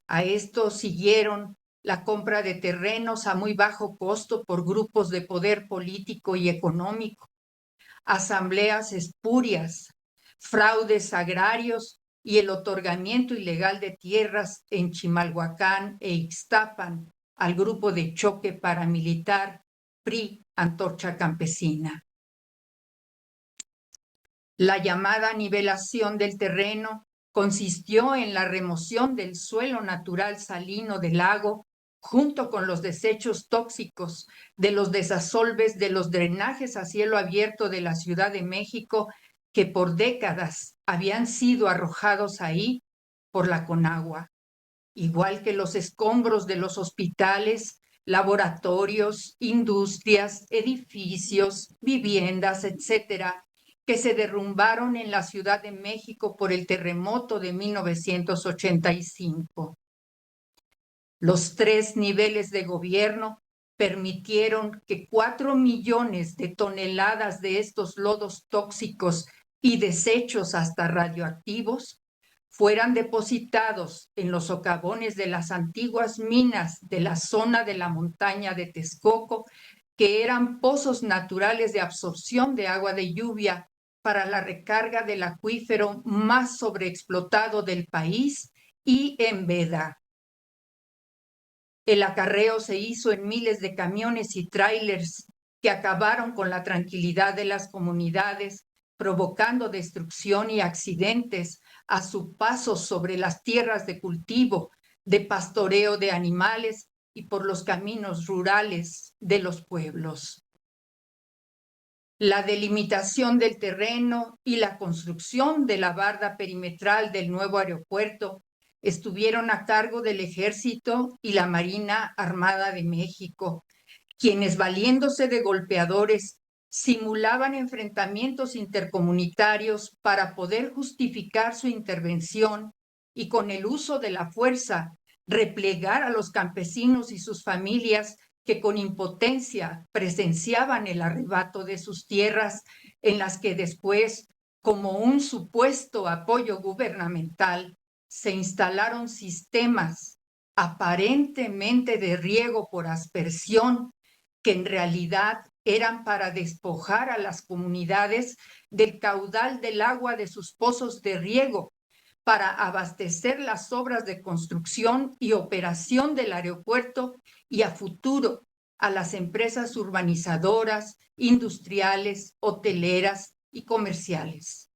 A esto siguieron la compra de terrenos a muy bajo costo por grupos de poder político y económico, asambleas espurias, fraudes agrarios y el otorgamiento ilegal de tierras en Chimalhuacán e Ixtapan al grupo de choque paramilitar PRI Antorcha Campesina. La llamada nivelación del terreno consistió en la remoción del suelo natural salino del lago junto con los desechos tóxicos de los desasolves de los drenajes a cielo abierto de la Ciudad de México que por décadas habían sido arrojados ahí por la Conagua, igual que los escombros de los hospitales, laboratorios, industrias, edificios, viviendas, etcétera, que se derrumbaron en la Ciudad de México por el terremoto de 1985. Los 3 niveles de gobierno permitieron que 4 millones de toneladas de estos lodos tóxicos y desechos hasta radioactivos fueran depositados en los socavones de las antiguas minas de la zona de la montaña de Texcoco, que eran pozos naturales de absorción de agua de lluvia para la recarga del acuífero más sobreexplotado del país y en veda. El acarreo se hizo en miles de camiones y tráilers que acabaron con la tranquilidad de las comunidades, provocando destrucción y accidentes a su paso sobre las tierras de cultivo, de pastoreo de animales y por los caminos rurales de los pueblos. La delimitación del terreno y la construcción de la barda perimetral del nuevo aeropuerto estuvieron a cargo del Ejército y la Marina Armada de México, quienes, valiéndose de golpeadores, simulaban enfrentamientos intercomunitarios para poder justificar su intervención y, con el uso de la fuerza, replegar a los campesinos y sus familias que con impotencia presenciaban el arrebato de sus tierras, en las que después, como un supuesto apoyo gubernamental, se instalaron sistemas aparentemente de riego por aspersión, que en realidad eran para despojar a las comunidades del caudal del agua de sus pozos de riego, para abastecer las obras de construcción y operación del aeropuerto y a futuro a las empresas urbanizadoras, industriales, hoteleras y comerciales.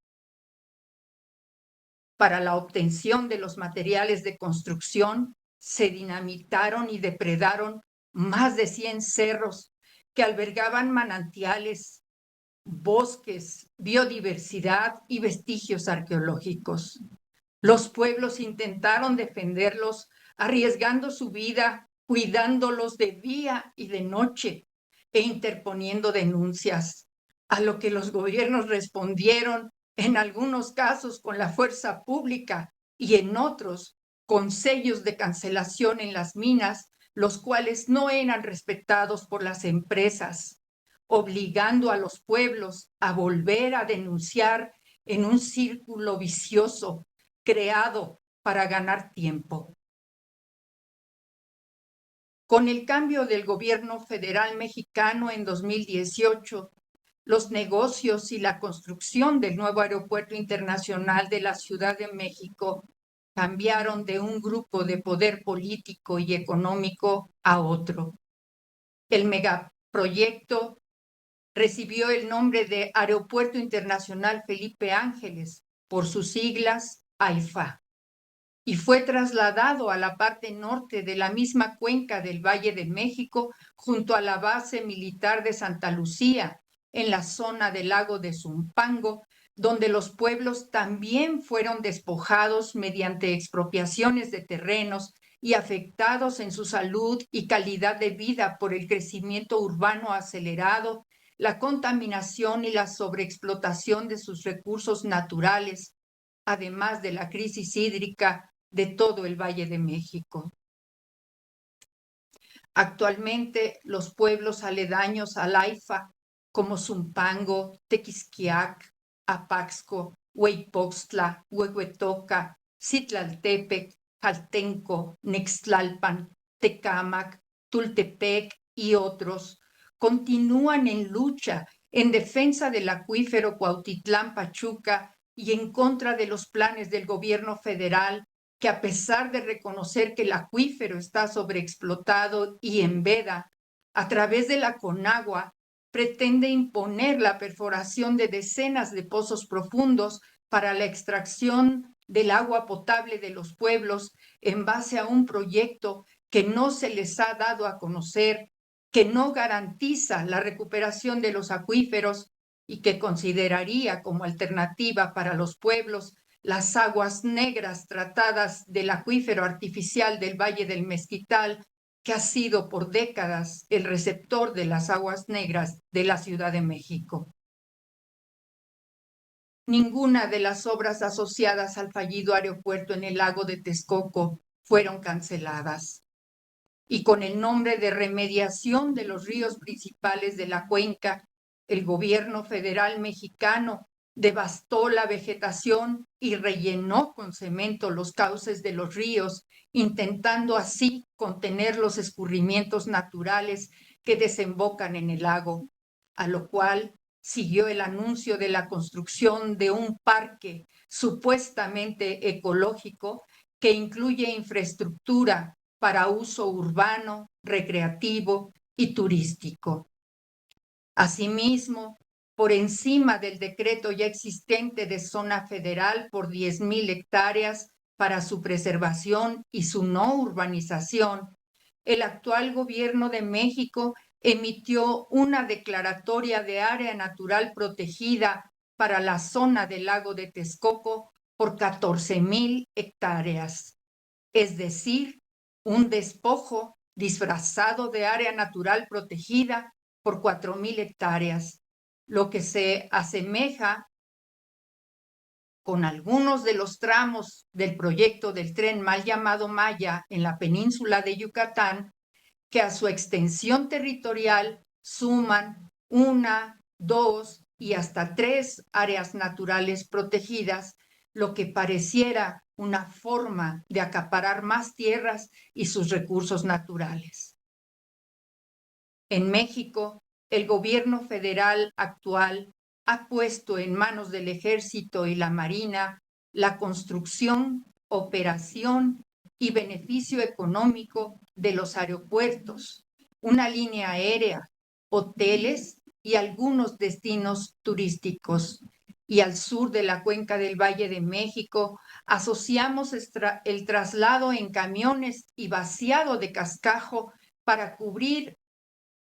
Para la obtención de los materiales de construcción, se dinamitaron y depredaron más de 100 cerros que albergaban manantiales, bosques, biodiversidad y vestigios arqueológicos. Los pueblos intentaron defenderlos, arriesgando su vida, cuidándolos de día y de noche e interponiendo denuncias, a lo que los gobiernos respondieron, en algunos casos con la fuerza pública y en otros con sellos de cancelación en las minas, los cuales no eran respetados por las empresas, obligando a los pueblos a volver a denunciar en un círculo vicioso creado para ganar tiempo. Con el cambio del gobierno federal mexicano en 2018, los negocios y la construcción del nuevo aeropuerto internacional de la Ciudad de México cambiaron de un grupo de poder político y económico a otro. El megaproyecto recibió el nombre de Aeropuerto Internacional Felipe Ángeles, por sus siglas AIFA, y fue trasladado a la parte norte de la misma cuenca del Valle de México, junto a la base militar de Santa Lucía, en la zona del lago de Zumpango, donde los pueblos también fueron despojados mediante expropiaciones de terrenos y afectados en su salud y calidad de vida por el crecimiento urbano acelerado, la contaminación y la sobreexplotación de sus recursos naturales, además de la crisis hídrica de todo el Valle de México. Actualmente, los pueblos aledaños al AIFA, como Zumpango, Tequisquiac, Apaxco, Hueypoxtla, Huehuetoca, Citlaltepec, Jaltenco, Nextlalpan, Tecámac, Tultepec y otros, continúan en lucha en defensa del acuífero Cuautitlán-Pachuca y en contra de los planes del gobierno federal, que a pesar de reconocer que el acuífero está sobreexplotado y en veda, a través de la Conagua, pretende imponer la perforación de decenas de pozos profundos para la extracción del agua potable de los pueblos en base a un proyecto que no se les ha dado a conocer, que no garantiza la recuperación de los acuíferos y que consideraría como alternativa para los pueblos las aguas negras tratadas del acuífero artificial del Valle del Mezquital, que ha sido por décadas el receptor de las aguas negras de la Ciudad de México. Ninguna de las obras asociadas al fallido aeropuerto en el lago de Texcoco fueron canceladas. Y con el nombre de remediación de los ríos principales de la cuenca, el gobierno federal mexicano devastó la vegetación y rellenó con cemento los cauces de los ríos, intentando así contener los escurrimientos naturales que desembocan en el lago, a lo cual siguió el anuncio de la construcción de un parque supuestamente ecológico que incluye infraestructura para uso urbano, recreativo y turístico. Asimismo, por encima del decreto ya existente de zona federal por 10,000 hectáreas para su preservación y su no urbanización, el actual gobierno de México emitió una declaratoria de área natural protegida para la zona del lago de Texcoco por 14,000 hectáreas, es decir, un despojo disfrazado de área natural protegida por 4,000 hectáreas, lo que se asemeja con algunos de los tramos del proyecto del tren mal llamado Maya en la península de Yucatán, que a su extensión territorial suman 1, 2 y hasta 3 áreas naturales protegidas, lo que pareciera una forma de acaparar más tierras y sus recursos naturales. En México, el gobierno federal actual ha puesto en manos del Ejército y la Marina la construcción, operación y beneficio económico de los aeropuertos, una línea aérea, hoteles y algunos destinos turísticos, y al sur de la cuenca del Valle de México, asociamos el traslado en camiones y vaciado de cascajo para cubrir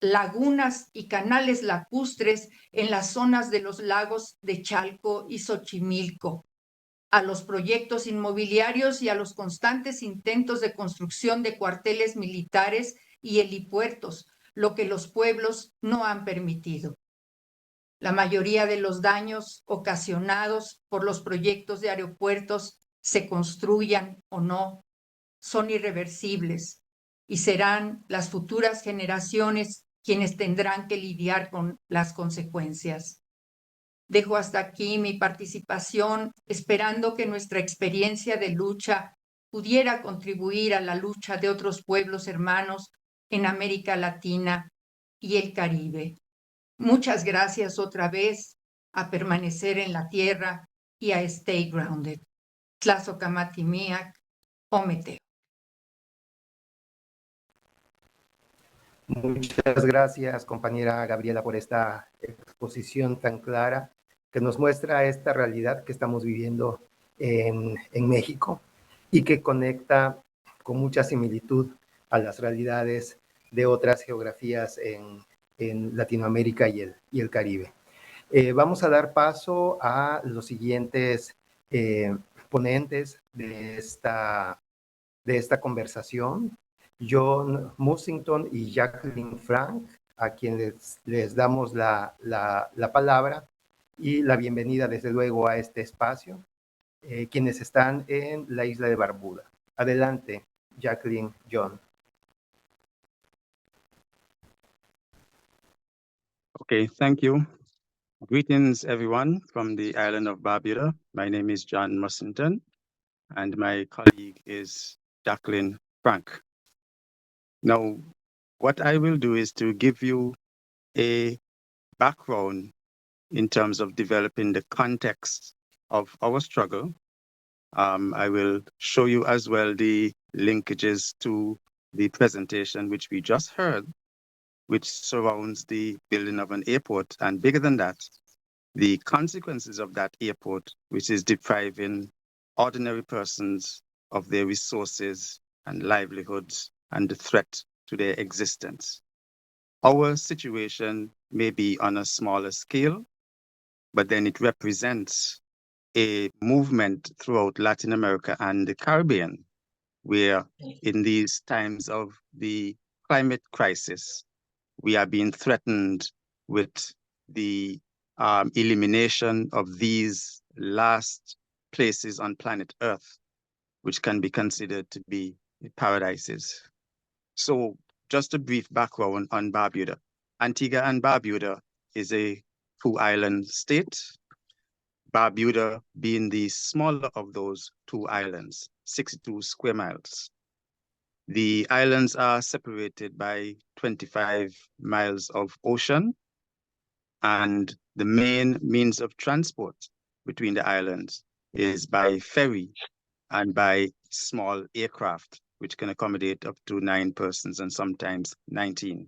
lagunas y canales lacustres en las zonas de los lagos de Chalco y Xochimilco, a los proyectos inmobiliarios y a los constantes intentos de construcción de cuarteles militares y helipuertos, lo que los pueblos no han permitido. La mayoría de los daños ocasionados por los proyectos de aeropuertos, se construyan o no, son irreversibles y serán las futuras generaciones quienes tendrán que lidiar con las consecuencias. Dejo hasta aquí mi participación, esperando que nuestra experiencia de lucha pudiera contribuir a la lucha de otros pueblos hermanos en América Latina y el Caribe. Muchas gracias otra vez, a permanecer en la tierra y a stay grounded. Tlazocamatimiac, Ometeo. Muchas gracias, compañera Gabriela, por esta exposición tan clara que nos muestra esta realidad que estamos viviendo en México y que conecta con mucha similitud a las realidades de otras geografías en Latinoamérica y el Caribe. Vamos a dar paso a los siguientes ponentes de esta conversación. John Mussington y Jacqueline Frank, a quienes les damos la palabra y la bienvenida desde luego a este espacio, quienes están en la isla de Barbuda. Adelante, Jacqueline, John. Okay, thank you. Greetings, everyone, from the island of Barbuda. My name is John Mussington, and my colleague is Jacqueline Frank. Now, what I will do is to give you a background in terms of developing the context of our struggle. I will show you as well the linkages to the presentation which we just heard, which surrounds the building of an airport, and bigger than that, the consequences of that airport, which is depriving ordinary persons of their resources and livelihoods and the threat to their existence. Our situation may be on a smaller scale, but then it represents a movement throughout Latin America and the Caribbean, where in these times of the climate crisis, we are being threatened with the elimination of these last places on planet Earth, which can be considered to be paradises. So just a brief background on Barbuda. Antigua and Barbuda is a two-island state, Barbuda being the smaller of those two islands, 62 square miles. The islands are separated by 25 miles of ocean, and the main means of transport between the islands is by ferry and by small aircraft, which can accommodate up to 9 persons and sometimes 19.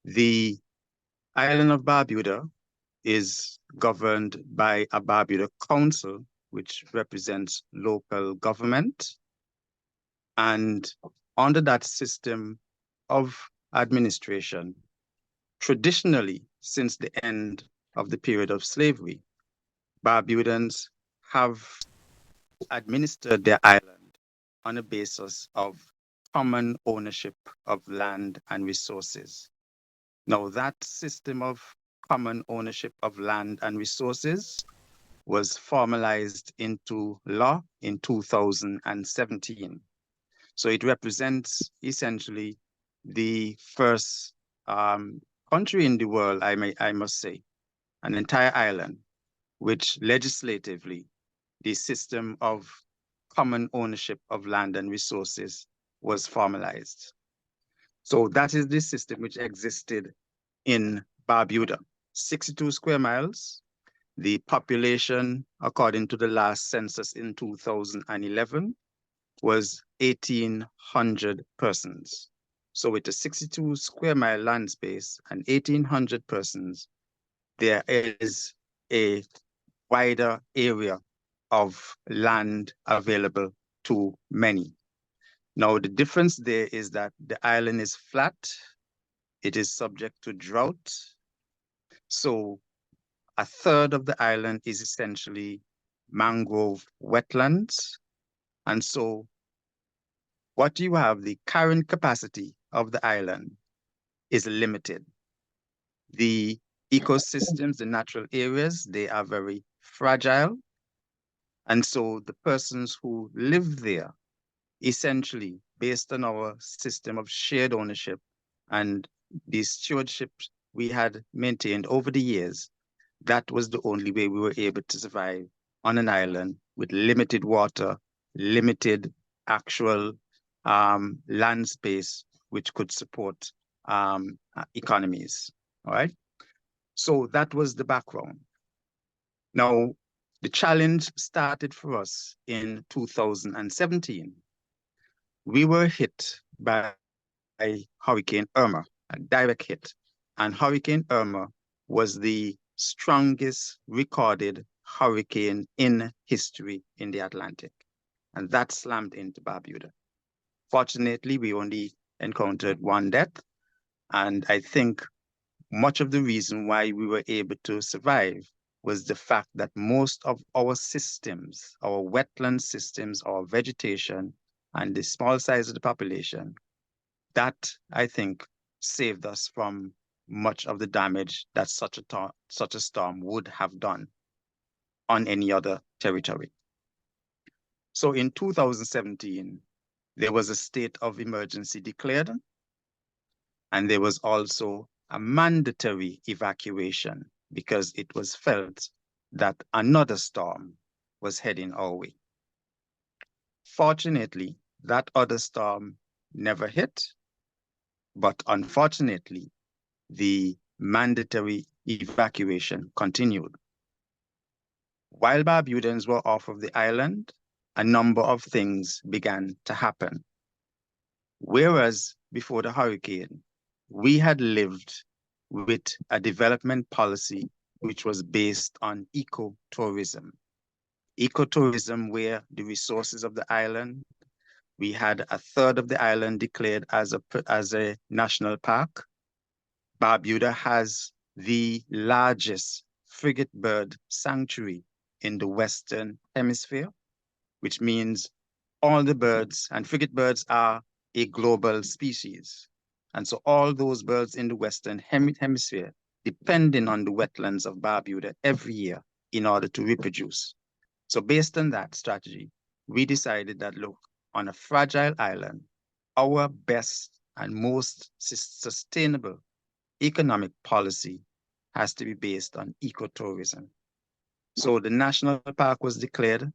The island of Barbuda is governed by a Barbuda Council, which represents local government. And under that system of administration, traditionally, since the end of the period of slavery, Barbudans have administered their island on a basis of common ownership of land and resources. Now, that system of common ownership of land and resources was formalized into law in 2017. So it represents essentially the first country in the world, I must say, an entire island, which legislatively, the system of common ownership of land and resources was formalized. So that is the system which existed in Barbuda, 62 square miles. The population, according to the last census in 2011, was 1,800 persons. So with a 62 square mile land space and 1,800 persons, there is a wider area of land available to many. Now, the difference there is that the island is flat. It is subject to drought. So a third of the island is essentially mangrove wetlands. And so what you have, the current capacity of the island is limited. The ecosystems, the natural areas, they are very fragile. And so the persons who live there, essentially based on our system of shared ownership and the stewardship we had maintained over the years, that was the only way we were able to survive on an island with limited water, limited actual land space, which could support economies, all right? So that was the background. Now, the challenge started for us in 2017. We were hit by Hurricane Irma, a direct hit. And Hurricane Irma was the strongest recorded hurricane in history in the Atlantic. And that slammed into Barbuda. Fortunately, we only encountered one death. And I think much of the reason why we were able to survive was the fact that most of our systems, our wetland systems, our vegetation, and the small size of the population, that I think saved us from much of the damage that such a storm would have done on any other territory. So in 2017, there was a state of emergency declared, and there was also a mandatory evacuation because it was felt that another storm was heading our way. Fortunately, that other storm never hit, but unfortunately, the mandatory evacuation continued. While Barbudans were off of the island, a number of things began to happen. Whereas before the hurricane, we had lived with a development policy which was based on ecotourism. Ecotourism, where the resources of the island, we had a third of the island declared as a national park. Barbuda has the largest frigate bird sanctuary in the Western Hemisphere, which means all the birds, and frigate birds are a global species. And so all those birds in the Western Hemisphere, depending on the wetlands of Barbuda every year in order to reproduce. So based on that strategy, we decided that, look, on a fragile island, our best and most sustainable economic policy has to be based on ecotourism. So the national park was declared,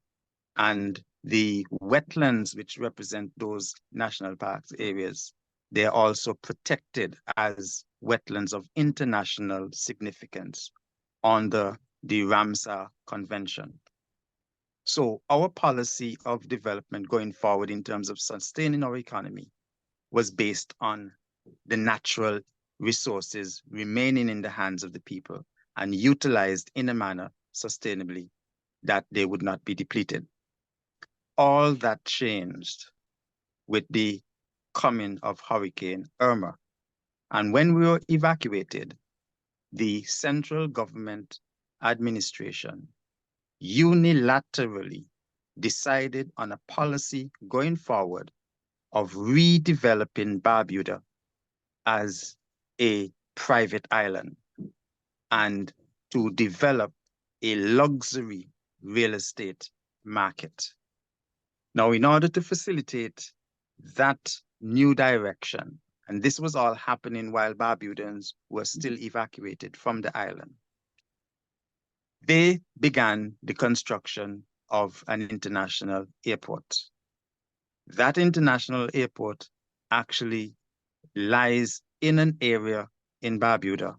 and the wetlands which represent those national parks areas, they're also protected as wetlands of international significance under the Ramsar Convention. So our policy of development going forward in terms of sustaining our economy was based on the natural resources remaining in the hands of the people and utilized in a manner sustainably that they would not be depleted. All that changed with the coming of Hurricane Irma. And when we were evacuated, the central government administration unilaterally decided on a policy going forward of redeveloping Barbuda as a private island and to develop a luxury real estate market. Now, in order to facilitate that new direction, and this was all happening while Barbudans were still evacuated from the island, they began the construction of an international airport. That international airport actually lies in an area in Barbuda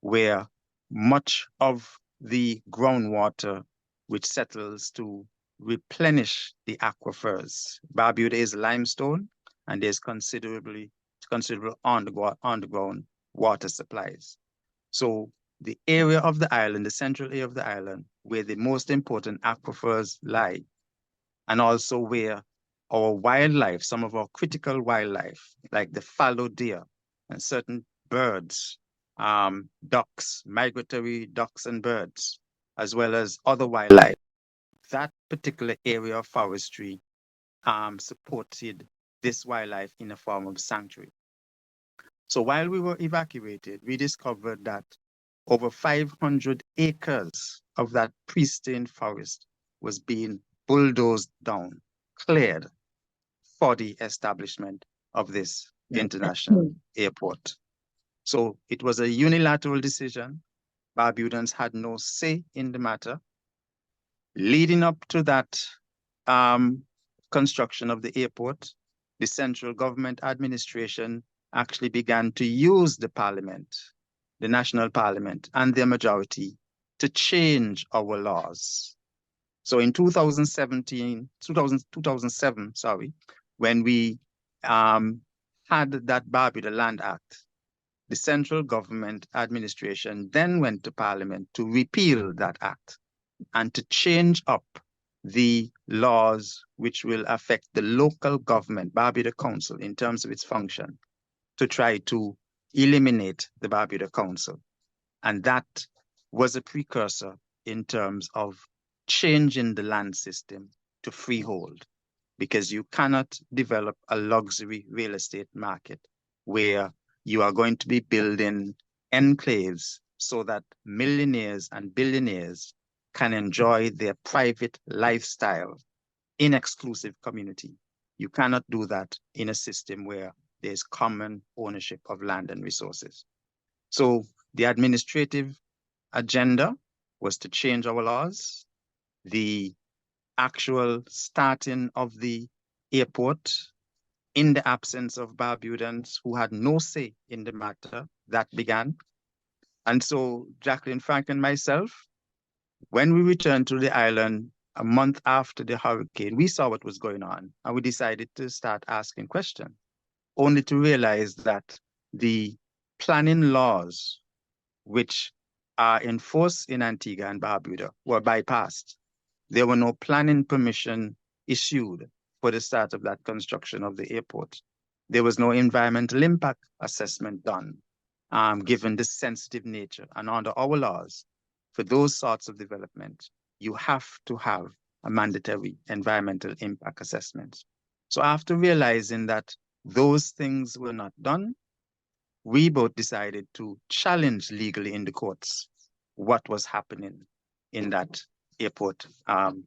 where much of the groundwater which settles to replenish the aquifers. Barbuda is limestone, and there's considerable underground water supplies. So the area of the island, the central area of the island, where the most important aquifers lie, and also where our wildlife, some of our critical wildlife, like the fallow deer and certain birds, ducks, migratory ducks and birds, as well as other wildlife, that particular area of forestry supported this wildlife in a form of sanctuary. So while we were evacuated, we discovered that over 500 acres of that pristine forest was being bulldozed down, cleared for the establishment of this international airport. So it was a unilateral decision. Barbudans had no say in the matter. Leading up to that construction of the airport, the central government administration actually began to use the parliament, the national parliament and their majority to change our laws. So in 2007, when we had that Barbuda Land Act, the central government administration then went to parliament to repeal that act and to change up the laws which will affect the local government, Barbuda Council, in terms of its function, to try to eliminate the Barbuda Council. And that was a precursor in terms of changing the land system to freehold, because you cannot develop a luxury real estate market where you are going to be building enclaves so that millionaires and billionaires can enjoy their private lifestyle in exclusive community. You cannot do that in a system where there's common ownership of land and resources. So the administrative agenda was to change our laws. The actual starting of the airport, in the absence of Barbudans who had no say in the matter, that began. And so Jacqueline Frank and myself, when we returned to the island a month after the hurricane, we saw what was going on and we decided to start asking questions, only to realize that the planning laws which are enforced in Antigua and Barbuda were bypassed. There were no planning permission issued for the start of that construction of the airport. There was no environmental impact assessment done, given the sensitive nature. And under our laws, for those sorts of development, you have to have a mandatory environmental impact assessment. So after realizing that those things were not done, we both decided to challenge legally in the courts what was happening in that airport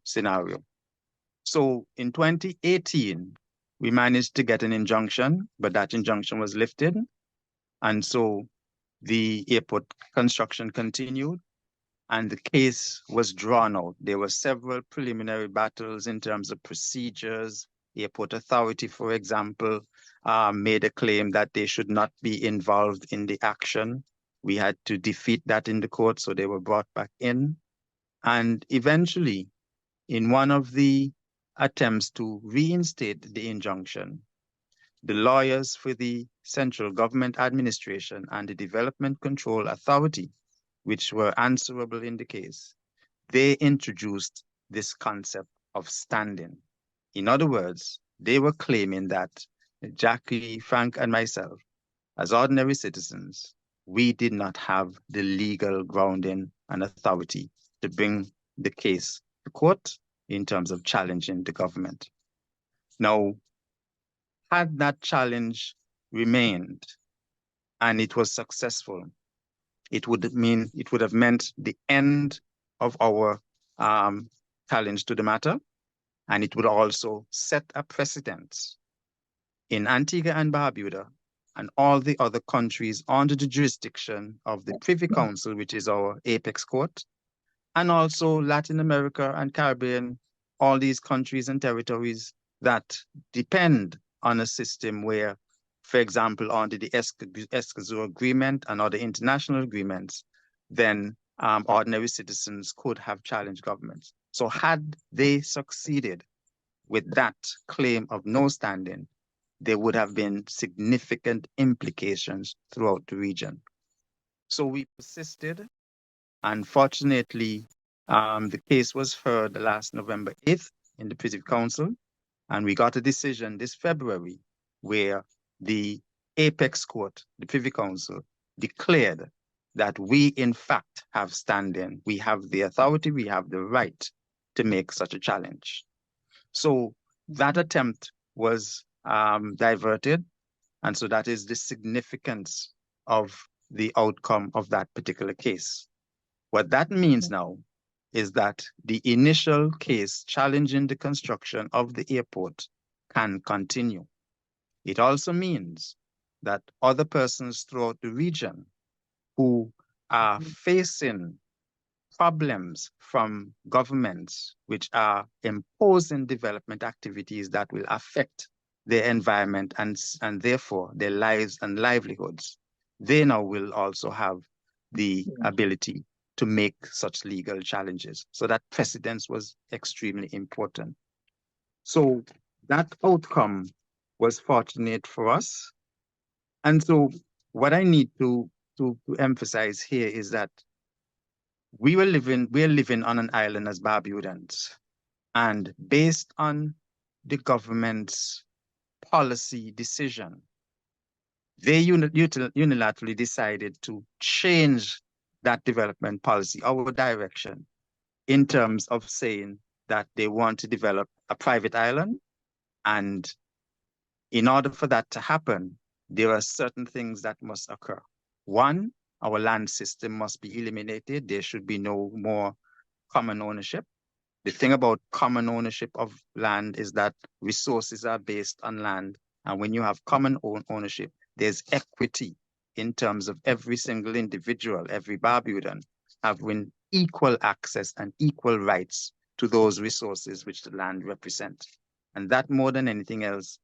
scenario. So in 2018, we managed to get an injunction, but that injunction was lifted. And so the airport construction continued and the case was drawn out. There were several preliminary battles in terms of procedures. Airport Authority, for example, made a claim that they should not be involved in the action. We had to defeat that in the court, so they were brought back in. And eventually, in one of the attempts to reinstate the injunction, the lawyers for the Central Government Administration and the Development Control Authority, which were answerable in the case, they introduced this concept of standing. In other words, they were claiming that Jackie, Frank, and myself, as ordinary citizens, we did not have the legal grounding and authority to bring the case to court in terms of challenging the government. Now, had that challenge remained and it was successful, it would have meant the end of our challenge to the matter, and it would also set a precedent in Antigua and Barbuda and all the other countries under the jurisdiction of the Privy Council, which is our apex court, and also Latin America and Caribbean, all these countries and territories that depend on a system where, for example, under the Escazú Agreement and other international agreements, then ordinary citizens could have challenged governments. So had they succeeded with that claim of no standing, there would have been significant implications throughout the region. So we persisted Unfortunately, the case was heard last November 8th in the Privy Council, and we got a decision this February where the Apex Court, the Privy Council, declared that we in fact have standing, we have the authority, we have the right to make such a challenge. So that attempt was diverted, and so that is the significance of the outcome of that particular case. What that means now is that the initial case challenging the construction of the airport can continue. It also means that other persons throughout the region who are facing problems from governments which are imposing development activities that will affect their environment and therefore their lives and livelihoods, they now will also have the ability to make such legal challenges. So that precedence was extremely important. So that outcome was fortunate for us. And so what I need to emphasize here is that we're living on an island as Barbudans. And based on the government's policy decision, they unilaterally decided to change that development policy, our direction, in terms of saying that they want to develop a private island. And in order for that to happen, there are certain things that must occur. One, our land system must be eliminated. There should be no more common ownership. The thing about common ownership of land is that resources are based on land. And when you have common ownership, there's equity in terms of every single individual, every Barbudan having equal access and equal rights to those resources which the land represents. And that, more than anything else,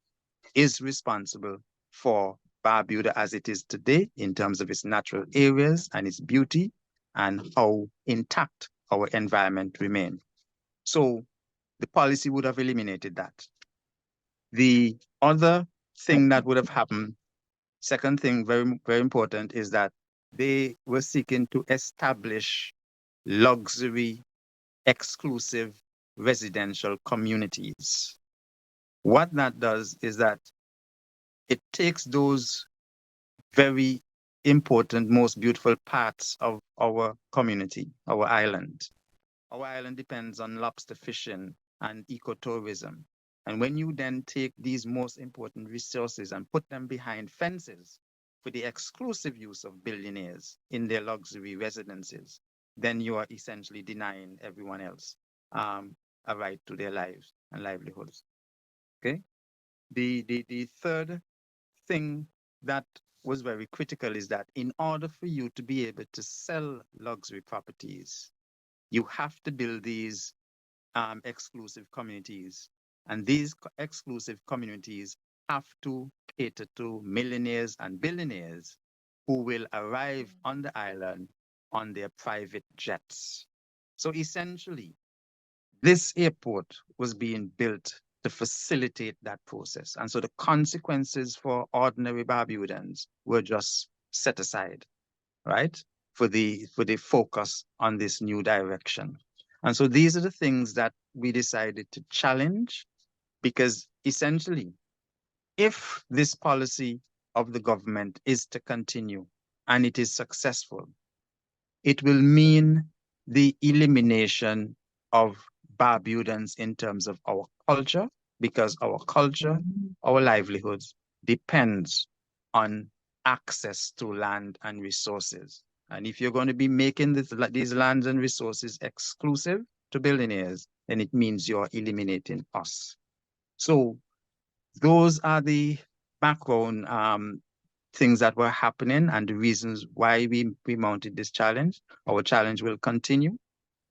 is responsible for Barbuda as it is today in terms of its natural areas and its beauty and how intact our environment remains. So the policy would have eliminated that. The other thing that would have happened, second thing, very, very important, is that they were seeking to establish luxury, exclusive residential communities. What that does is that it takes those very important, most beautiful parts of our community, our island. Our island depends on lobster fishing and ecotourism. And when you then take these most important resources and put them behind fences for the exclusive use of billionaires in their luxury residences, then you are essentially denying everyone else a right to their lives and livelihoods. Okay. The third thing that was very critical is that in order for you to be able to sell luxury properties, you have to build these exclusive communities. And these exclusive communities have to cater to millionaires and billionaires who will arrive on the island on their private jets. So essentially, this airport was being built to facilitate that process. And so the consequences for ordinary Barbudans were just set aside, right? For the focus on this new direction. And so these are the things that we decided to challenge, because essentially, if this policy of the government is to continue and it is successful, it will mean the elimination of Barbudans in terms of our culture, because our culture, our livelihoods depends on access to land and resources. And if you're going to be making these lands and resources exclusive to billionaires, then it means you're eliminating us. So those are the background things that were happening and the reasons why we mounted this challenge. Our challenge will continue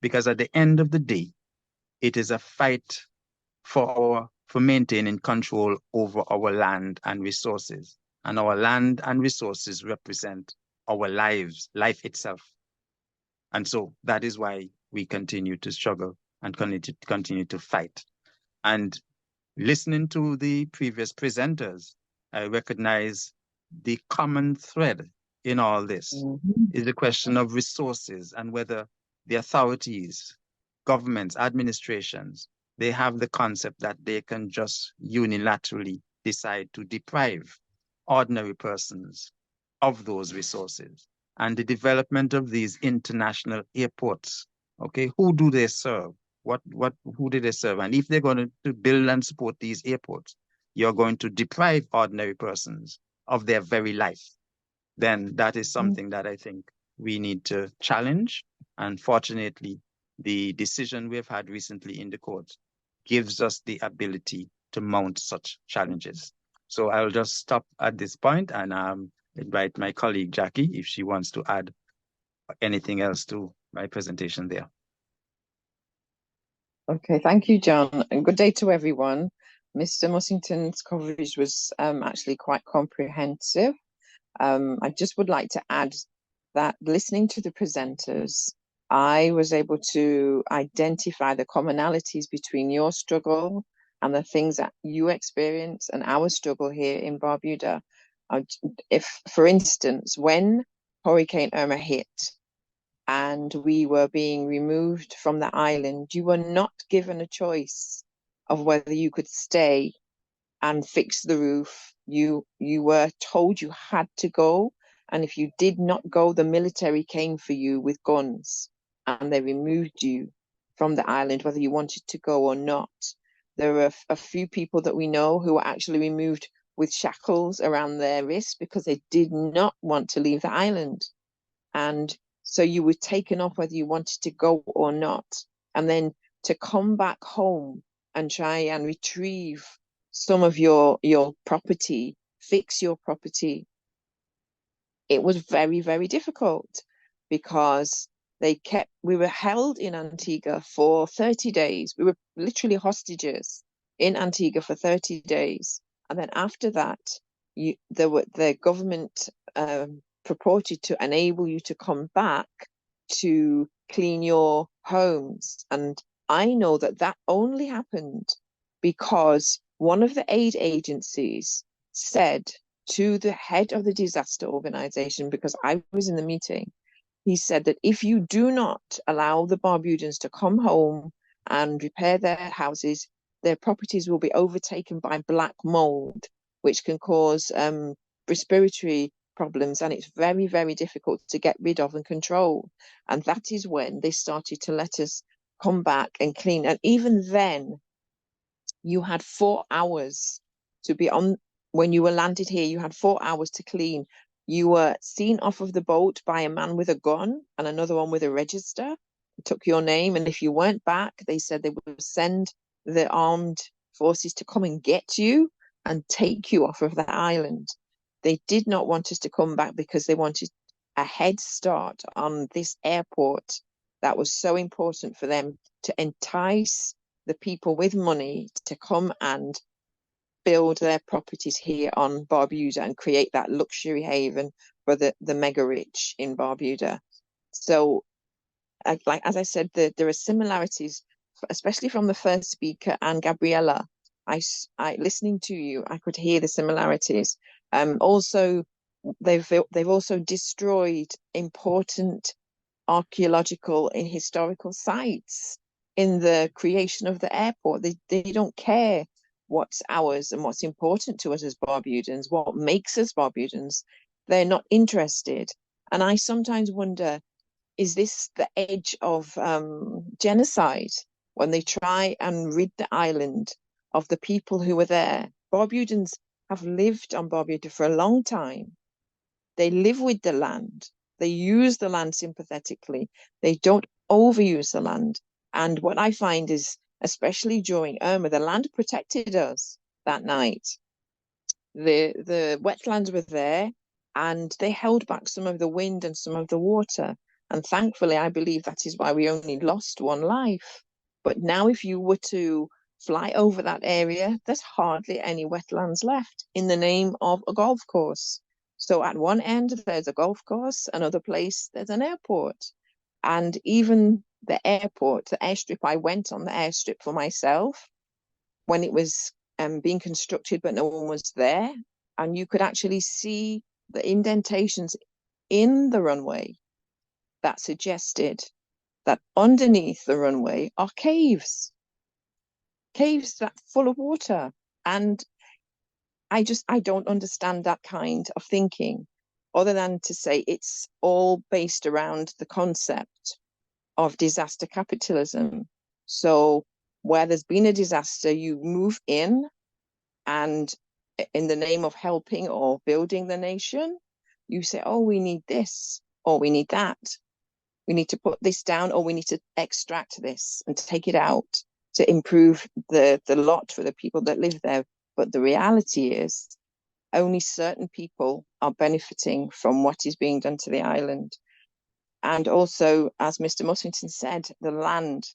because at the end of the day, it is a fight for maintaining control over our land and resources. And our land and resources represent our lives, life itself. And so that is why we continue to struggle and continue to fight. And listening to the previous presenters, I recognize the common thread in all this is the question of resources and whether the authorities, governments, administrations, they have the concept that they can just unilaterally decide to deprive ordinary persons of those resources. And the development of these international airports, okay, who do they serve? Who do they serve? And if they're going to build and support these airports, you're going to deprive ordinary persons of their very life. Then that is something that I think we need to challenge. And fortunately, the decision we've had recently in the court gives us the ability to mount such challenges. So I'll just stop at this point and invite my colleague Jackie if she wants to add anything else to my presentation there. Okay, thank you, John, and good day to everyone. Mr. Mussington's coverage was actually quite comprehensive. I just would like to add that listening to the presenters, I was able to identify the commonalities between your struggle and the things that you experience and our struggle here in Barbuda. If, for instance, when Hurricane Irma hit and we were being removed from the island, you were not given a choice of whether you could stay and fix the roof. You were told you had to go, and if you did not go, the military came for you with guns and they removed you from the island, whether you wanted to go or not. There were a few people that we know who were actually removed with shackles around their wrists because they did not want to leave the island. And so you were taken off whether you wanted to go or not. And then to come back home and try and retrieve some of your property, fix your property, it was very, very difficult because we were held in Antigua for 30 days. We were literally hostages in Antigua for 30 days. And then after that, the government purported to enable you to come back to clean your homes. And I know that only happened because one of the aid agencies said to the head of the disaster organization, because I was in the meeting, he said that if you do not allow the Barbudans to come home and repair their houses, their properties will be overtaken by black mold, which can cause respiratory problems, and it's very, very difficult to get rid of and control. And that is when they started to let us come back and clean. And even then, you had 4 hours to be on. When you were landed here, you had 4 hours to clean. You were seen off of the boat by a man with a gun and another one with a register. They took your name, and if you weren't back, they said they would send the armed forces to come and get you and take you off of the island. They did not want us to come back because they wanted a head start on this airport that was so important for them to entice the people with money to come and build their properties here on Barbuda and create that luxury haven for the mega rich in Barbuda. So, like as I said, there are similarities, especially from the first speaker and Gabriella. I listening to you, I could hear the similarities. Also, they've also destroyed important archaeological and historical sites in the creation of the airport. They don't care what's ours and what's important to us as Barbudans, what makes us Barbudans. They're not interested. And I sometimes wonder, is this the edge of genocide when they try and rid the island of the people who were there? Barbudans have lived on Barbuda for a long time. They live with the land. They use the land sympathetically. They don't overuse the land. And what I find is, especially during Irma, the land protected us that night. The wetlands were there, and they held back some of the wind and some of the water. And thankfully, I believe that is why we only lost one life. But now if you were to fly over that area, there's hardly any wetlands left in the name of a golf course. So at one end, there's a golf course, another place, there's an airport. And even the airport, the airstrip, I went on the airstrip for myself when it was being constructed, but no one was there. And you could actually see the indentations in the runway that suggested that underneath the runway are caves that full of water. And I don't understand that kind of thinking, other than to say it's all based around the concept of disaster capitalism. So where there's been a disaster, you move in, and in the name of helping or building the nation, you say, oh, we need this, or we need that. We need to put this down, or we need to extract this and take it out to improve the lot for the people that live there. But the reality is only certain people are benefiting from what is being done to the island. And also, as Mr. Mussington said, the land.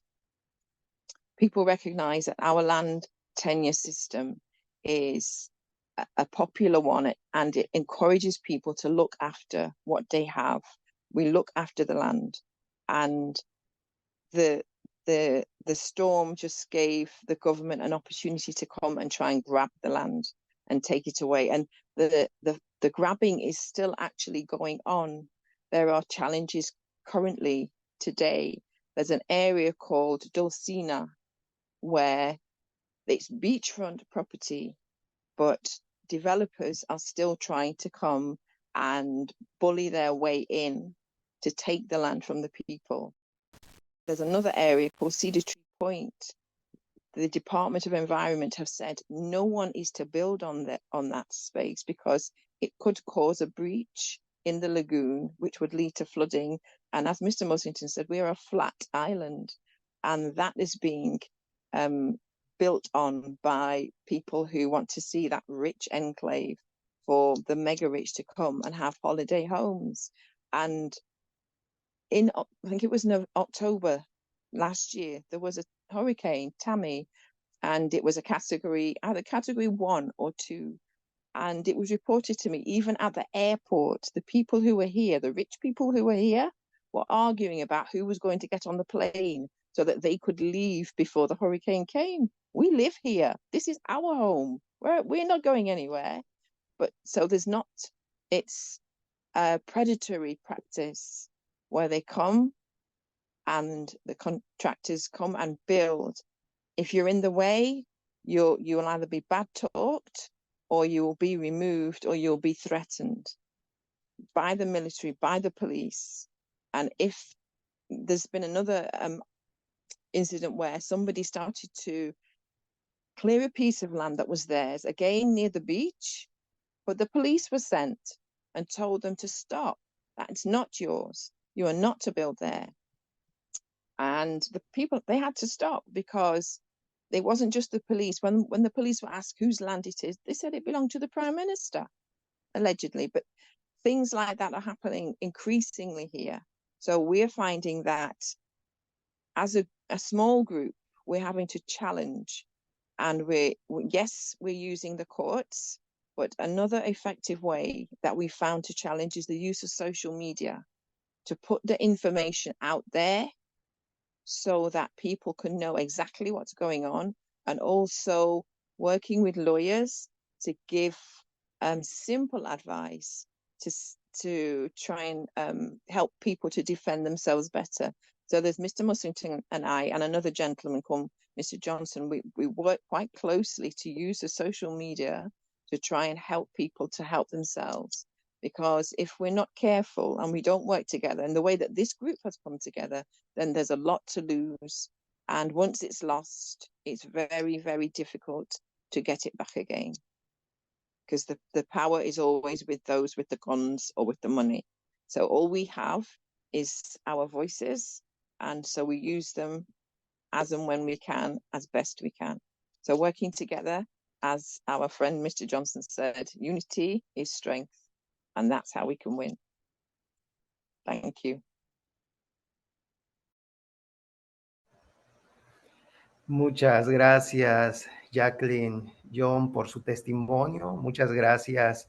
People recognize that our land tenure system is a popular one, and it encourages people to look after what they have. We look after the land, and the storm just gave the government an opportunity to come and try and grab the land and take it away. And the grabbing is still actually going on. There are challenges currently today. There's an area called Dulcina where it's beachfront property, but developers are still trying to come and bully their way in to take the land from the people. There's another area called Cedar Tree Point. The Department of Environment have said no one is to build on that space because it could cause a breach in the lagoon, which would lead to flooding. And as Mr. Mussington said, we are a flat island, and that is being built on by people who want to see that rich enclave for the mega rich to come and have holiday homes. And I think it was October last year, there was a hurricane, Tammy, and it was either category 1 or 2. And it was reported to me, even at the airport, the people who were here, the rich people who were here, were arguing about who was going to get on the plane so that they could leave before the hurricane came. We live here. This is our home. We're not going anywhere. But so it's a predatory practice where they come and the contractors come and build. If you're in the way, you will either be bad talked, or you will be removed, or you'll be threatened by the military, by the police. And if there's been another incident where somebody started to clear a piece of land that was theirs, again near the beach, but the police were sent and told them to stop. That's not yours. You are not to build there. And the people, they had to stop because it wasn't just the police. When the police were asked whose land it is, they said it belonged to the Prime Minister, allegedly. But things like that are happening increasingly here. So we're finding that as a small group, we're having to challenge. And we're using the courts, but another effective way that we found to challenge is the use of social media to put the information out there so that people can know exactly what's going on, and also working with lawyers to give simple advice to try and help people to defend themselves better. So there's Mr. Mussington and I and another gentleman called Mr. Johnson. We work quite closely to use the social media to try and help people to help themselves. Because if we're not careful and we don't work together in the way that this group has come together, then there's a lot to lose. And once it's lost, it's very, very difficult to get it back again. Because the power is always with those with the guns or with the money. So all we have is our voices. And so we use them as and when we can, as best we can. So working together, as our friend Mr. Johnson said, unity is strength. And that's how we can win. Thank you. Muchas gracias, Jacqueline, John, por su testimonio. Muchas gracias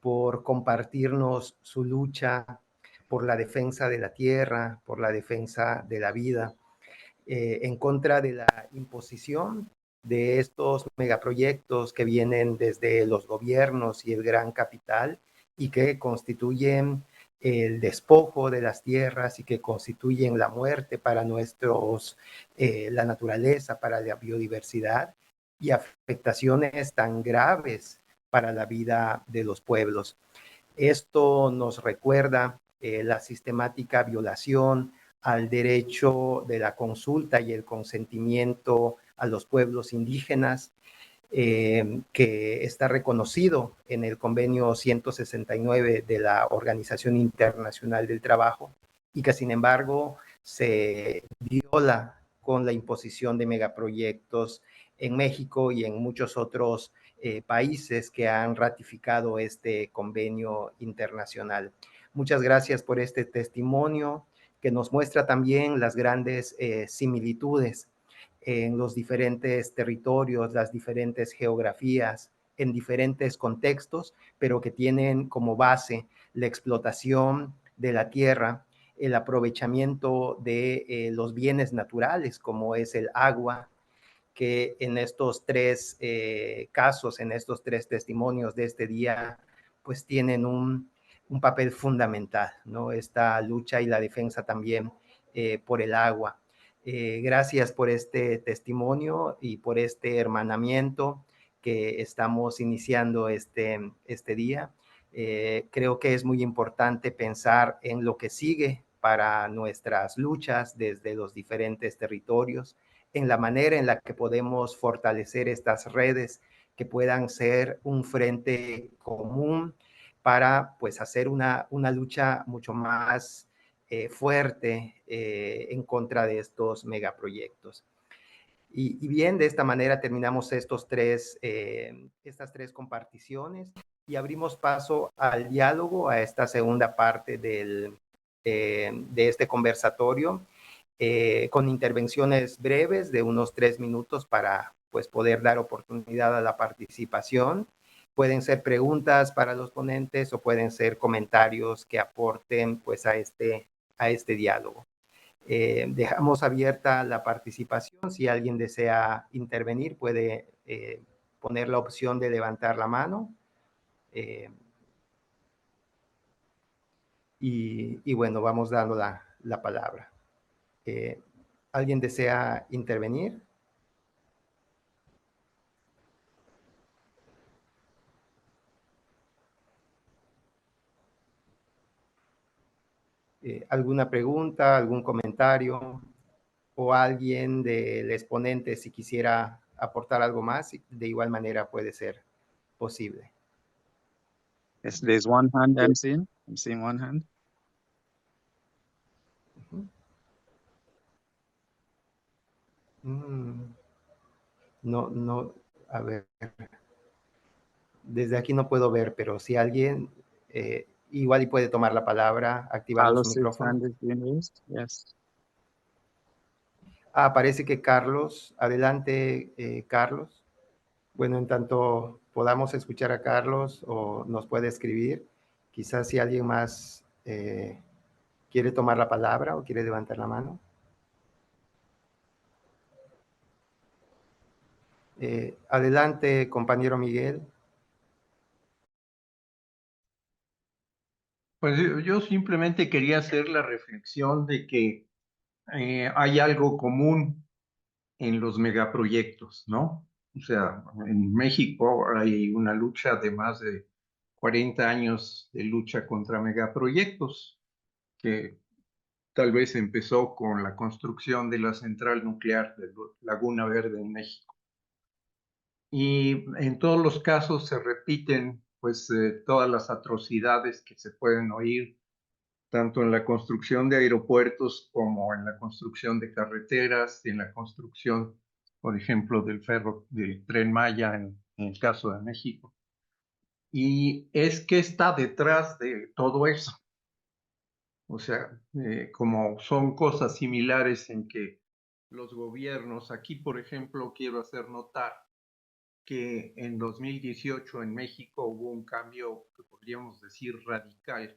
por compartirnos su lucha por la defensa de la tierra, por la defensa de la vida, en contra de la imposición de estos megaproyectos que vienen desde los gobiernos y el gran capital y que constituyen el despojo de las tierras y que constituyen la muerte para la naturaleza, para la biodiversidad, y afectaciones tan graves para la vida de los pueblos. Esto nos recuerda la sistemática violación al derecho de la consulta y el consentimiento a los pueblos indígenas, que está reconocido en el convenio 169 de la Organización Internacional del Trabajo y que sin embargo se viola con la imposición de megaproyectos en México y en muchos otros países que han ratificado este convenio internacional. Muchas gracias por este testimonio que nos muestra también las grandes similitudes en los diferentes territorios, las diferentes geografías, en diferentes contextos, pero que tienen como base la explotación de la tierra, el aprovechamiento de los bienes naturales, como es el agua, que en estos tres casos, en estos tres testimonios de este día, pues tienen un papel fundamental, ¿no? Esta lucha y la defensa también por el agua. Gracias por este testimonio y por este hermanamiento que estamos iniciando este día. Creo que es muy importante pensar en lo que sigue para nuestras luchas desde los diferentes territorios, en la manera en la que podemos fortalecer estas redes que puedan ser un frente común para pues hacer una lucha mucho más fuerte en contra de estos megaproyectos. Y bien, de esta manera terminamos estas tres comparticiones y abrimos paso al diálogo, a esta segunda parte de este conversatorio, con intervenciones breves de unos 3 minutos para pues, poder dar oportunidad a la participación. Pueden ser preguntas para los ponentes o pueden ser comentarios que aporten pues, a este diálogo. Dejamos abierta la participación. Si alguien desea intervenir, puede poner la opción de levantar la mano. Y bueno, vamos dando la palabra. ¿Alguien desea intervenir? ¿Alguna pregunta, algún comentario? O alguien del exponente, si quisiera aportar algo más, de igual manera puede ser posible. Yes, there's one hand I'm seeing. I'm seeing one hand. No, a ver. Desde aquí no puedo ver, pero si alguien igual y puede tomar la palabra, activando su micrófono. Yes. Parece que Carlos, adelante Carlos. Bueno, en tanto podamos escuchar a Carlos o nos puede escribir, quizás si alguien más quiere tomar la palabra o quiere levantar la mano. Adelante, compañero Miguel. Pues yo simplemente quería hacer la reflexión de que hay algo común en los megaproyectos, ¿no? O sea, en México hay una lucha de más de 40 años de lucha contra megaproyectos, que tal vez empezó con la construcción de la central nuclear de Laguna Verde en México. Y en todos los casos se repiten pues todas las atrocidades que se pueden oír tanto en la construcción de aeropuertos como en la construcción de carreteras y en la construcción, por ejemplo, del Tren Maya en el caso de México. Y es que está detrás de todo eso. O sea, como son cosas similares en que los gobiernos, aquí por ejemplo quiero hacer notar que en 2018 en México hubo un cambio que podríamos decir radical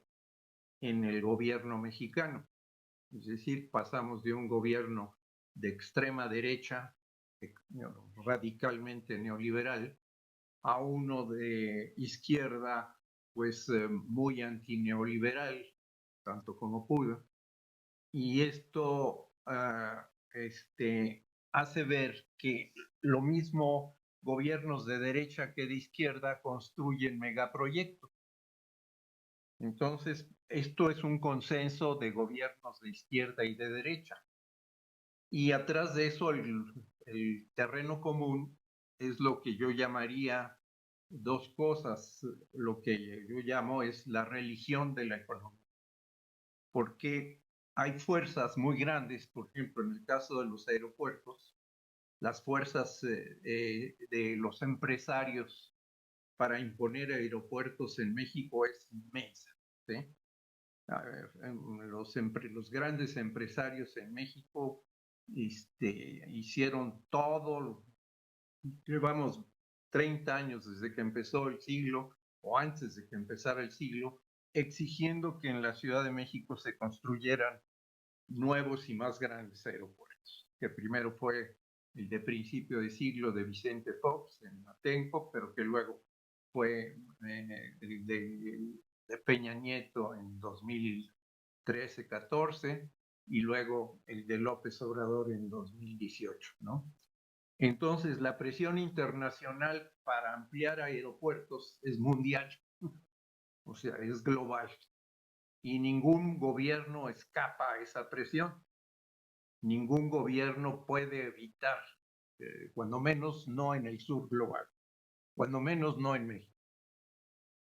en el gobierno mexicano. Es decir, pasamos de un gobierno de extrema derecha, radicalmente neoliberal, a uno de izquierda, pues muy antineoliberal, tanto como pudo. Y esto hace ver que lo mismo gobiernos de derecha que de izquierda construyen megaproyectos. Entonces, esto es un consenso de gobiernos de izquierda y de derecha. Y atrás de eso, el terreno común es lo que yo llamaría dos cosas. Lo que yo llamo es la religión de la economía. Porque hay fuerzas muy grandes, por ejemplo, en el caso de los aeropuertos, las fuerzas de los empresarios para imponer aeropuertos en México es inmensa, ¿sí? Los grandes empresarios en México hicieron todo, llevamos 30 años desde que empezó el siglo, o antes de que empezara el siglo, exigiendo que en la Ciudad de México se construyeran nuevos y más grandes aeropuertos, que primero fue el de principio de siglo de Vicente Fox en Atenco, pero que luego fue el de Peña Nieto en 2013-14 y luego el de López Obrador en 2018, ¿no? Entonces, la presión internacional para ampliar aeropuertos es mundial, o sea, es global. Y ningún gobierno escapa a esa presión. Ningún gobierno puede evitar, cuando menos no en el sur global, cuando menos no en México.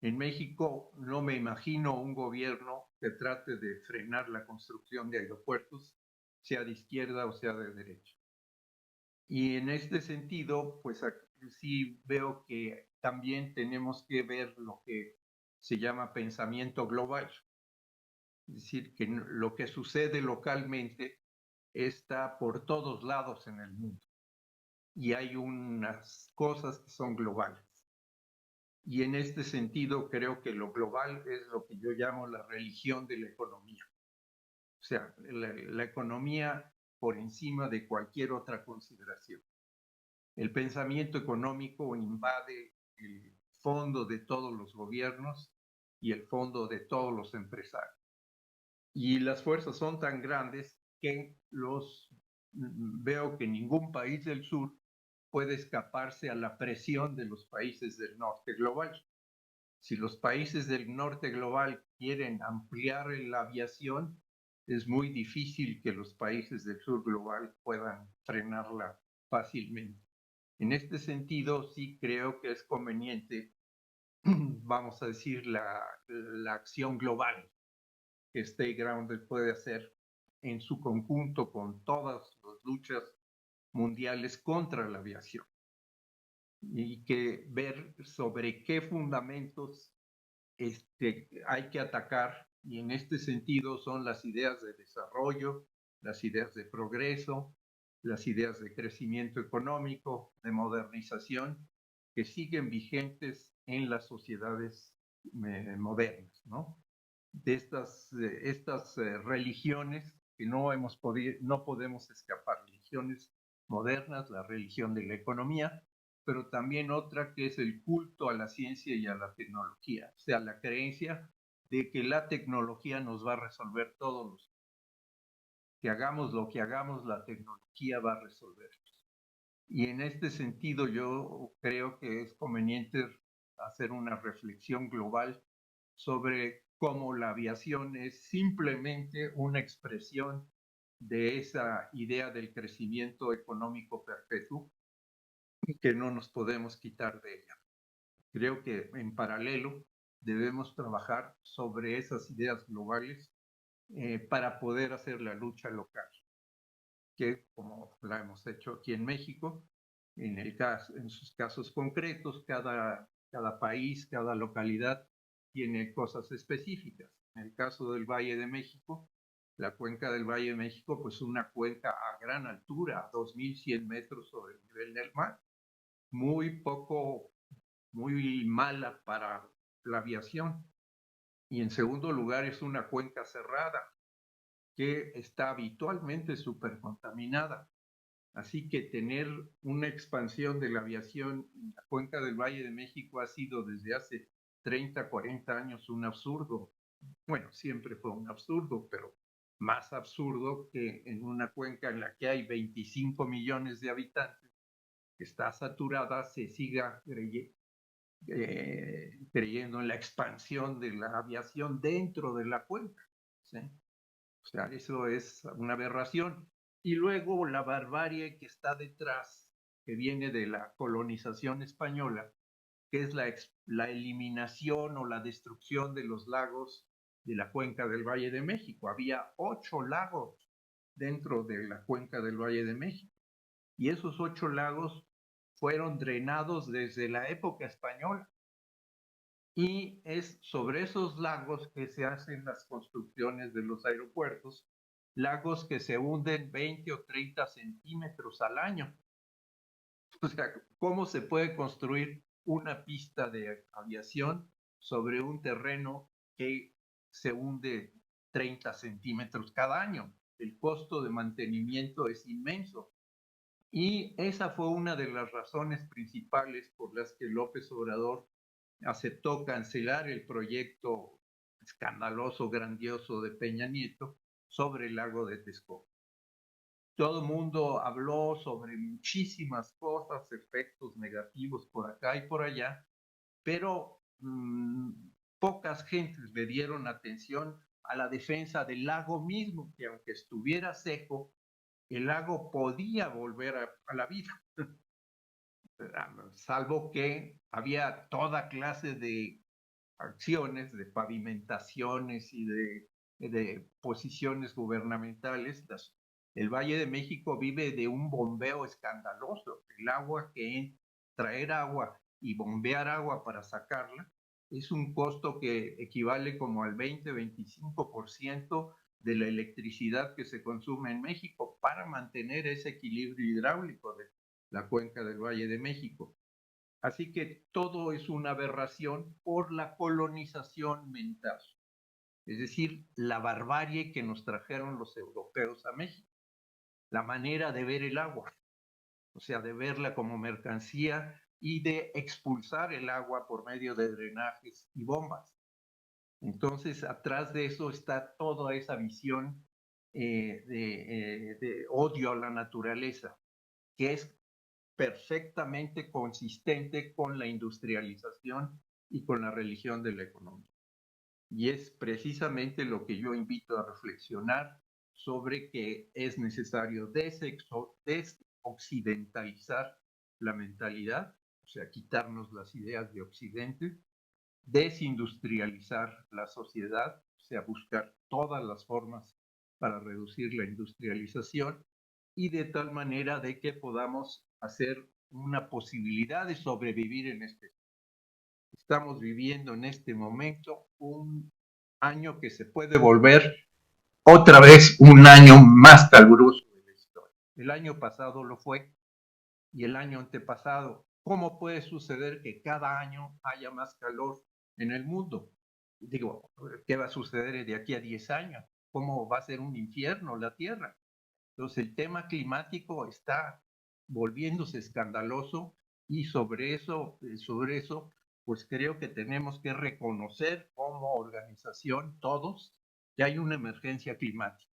En México no me imagino un gobierno que trate de frenar la construcción de aeropuertos, sea de izquierda o sea de derecha. Y en este sentido, pues sí veo que también tenemos que ver lo que se llama pensamiento global. Es decir, que lo que sucede localmente está por todos lados en el mundo. Y hay unas cosas que son globales. Y en este sentido creo que lo global es lo que yo llamo la religión de la economía. O sea, la economía por encima de cualquier otra consideración. El pensamiento económico invade el fondo de todos los gobiernos y el fondo de todos los empresarios. Y las fuerzas son tan grandes que veo que ningún país del sur puede escaparse a la presión de los países del norte global. Si los países del norte global quieren ampliar la aviación, es muy difícil que los países del sur global puedan frenarla fácilmente. En este sentido, sí creo que es conveniente, vamos a decir, la acción global que Stay Grounded puede hacer en su conjunto con todas las luchas mundiales contra la aviación. Y que ver sobre qué fundamentos hay que atacar, y en este sentido son las ideas de desarrollo, las ideas de progreso, las ideas de crecimiento económico, de modernización, que siguen vigentes en las sociedades modernas, ¿no? De estas religiones que no podemos escapar, religiones modernas, la religión de la economía, pero también otra que es el culto a la ciencia y a la tecnología, o sea, la creencia de que la tecnología nos va a resolver todos que hagamos lo que hagamos, la tecnología va a resolver. Y en este sentido yo creo que es conveniente hacer una reflexión global sobre cómo la aviación es simplemente una expresión de esa idea del crecimiento económico perpetuo que no nos podemos quitar de ella. Creo que en paralelo debemos trabajar sobre esas ideas globales para poder hacer la lucha local, que como la hemos hecho aquí en México, en sus casos concretos, cada país, cada localidad tiene cosas específicas. En el caso del Valle de México, la cuenca del Valle de México, pues una cuenca a gran altura, a 2.100 metros sobre el nivel del mar, muy mala para la aviación. Y en segundo lugar, es una cuenca cerrada que está habitualmente supercontaminada. Así que tener una expansión de la aviación en la cuenca del Valle de México ha sido desde hace 30, 40 años un absurdo. bueno, siempre fue un absurdo, pero más absurdo que en una cuenca en la que hay 25 millones de habitantes, que está saturada, se siga creyendo en la expansión de la aviación dentro de la cuenca, ¿sí? O sea, eso es una aberración. Y luego la barbarie que está detrás, que viene de la colonización española, que es la eliminación o la destrucción de los lagos de la cuenca del Valle de México. Había 8 lagos dentro de la cuenca del Valle de México. Y esos 8 lagos fueron drenados desde la época española. Y es sobre esos lagos que se hacen las construcciones de los aeropuertos, lagos que se hunden 20 o 30 centímetros al año. O sea, ¿cómo se puede construir una pista de aviación sobre un terreno que se hunde 30 centímetros cada año? El costo de mantenimiento es inmenso. Y esa fue una de las razones principales por las que López Obrador aceptó cancelar el proyecto escandaloso, grandioso de Peña Nieto sobre el lago de Texcoco. Todo el mundo habló sobre muchísimas cosas, efectos negativos por acá y por allá, pero pocas gentes le dieron atención a la defensa del lago mismo, que aunque estuviera seco, el lago podía volver a la vida. Salvo que había toda clase de acciones, de pavimentaciones y de posiciones gubernamentales. El Valle de México vive de un bombeo escandaloso. El agua traer agua y bombear agua para sacarla es un costo que equivale como al 20-25% de la electricidad que se consume en México para mantener ese equilibrio hidráulico de la cuenca del Valle de México. Así que todo es una aberración por la colonización mental, es decir, la barbarie que nos trajeron los europeos a México, la manera de ver el agua, o sea, de verla como mercancía y de expulsar el agua por medio de drenajes y bombas. Entonces, atrás de eso está toda esa visión de odio a la naturaleza, que es perfectamente consistente con la industrialización y con la religión de la economía. Y es precisamente lo que yo invito a reflexionar sobre que es necesario desoccidentalizar la mentalidad, o sea, quitarnos las ideas de Occidente, desindustrializar la sociedad, o sea, buscar todas las formas para reducir la industrialización y de tal manera de que podamos hacer una posibilidad de sobrevivir en este. Estamos viviendo en este momento un año que se puede volver otra vez un año más caluroso de la historia. El año pasado lo fue y el año antepasado. ¿Cómo puede suceder que cada año haya más calor en el mundo? Digo, ¿qué va a suceder de aquí a 10 años? ¿Cómo va a ser un infierno la Tierra? Entonces el tema climático está volviéndose escandaloso y sobre eso, pues creo que tenemos que reconocer como organización todos que hay una emergencia climática.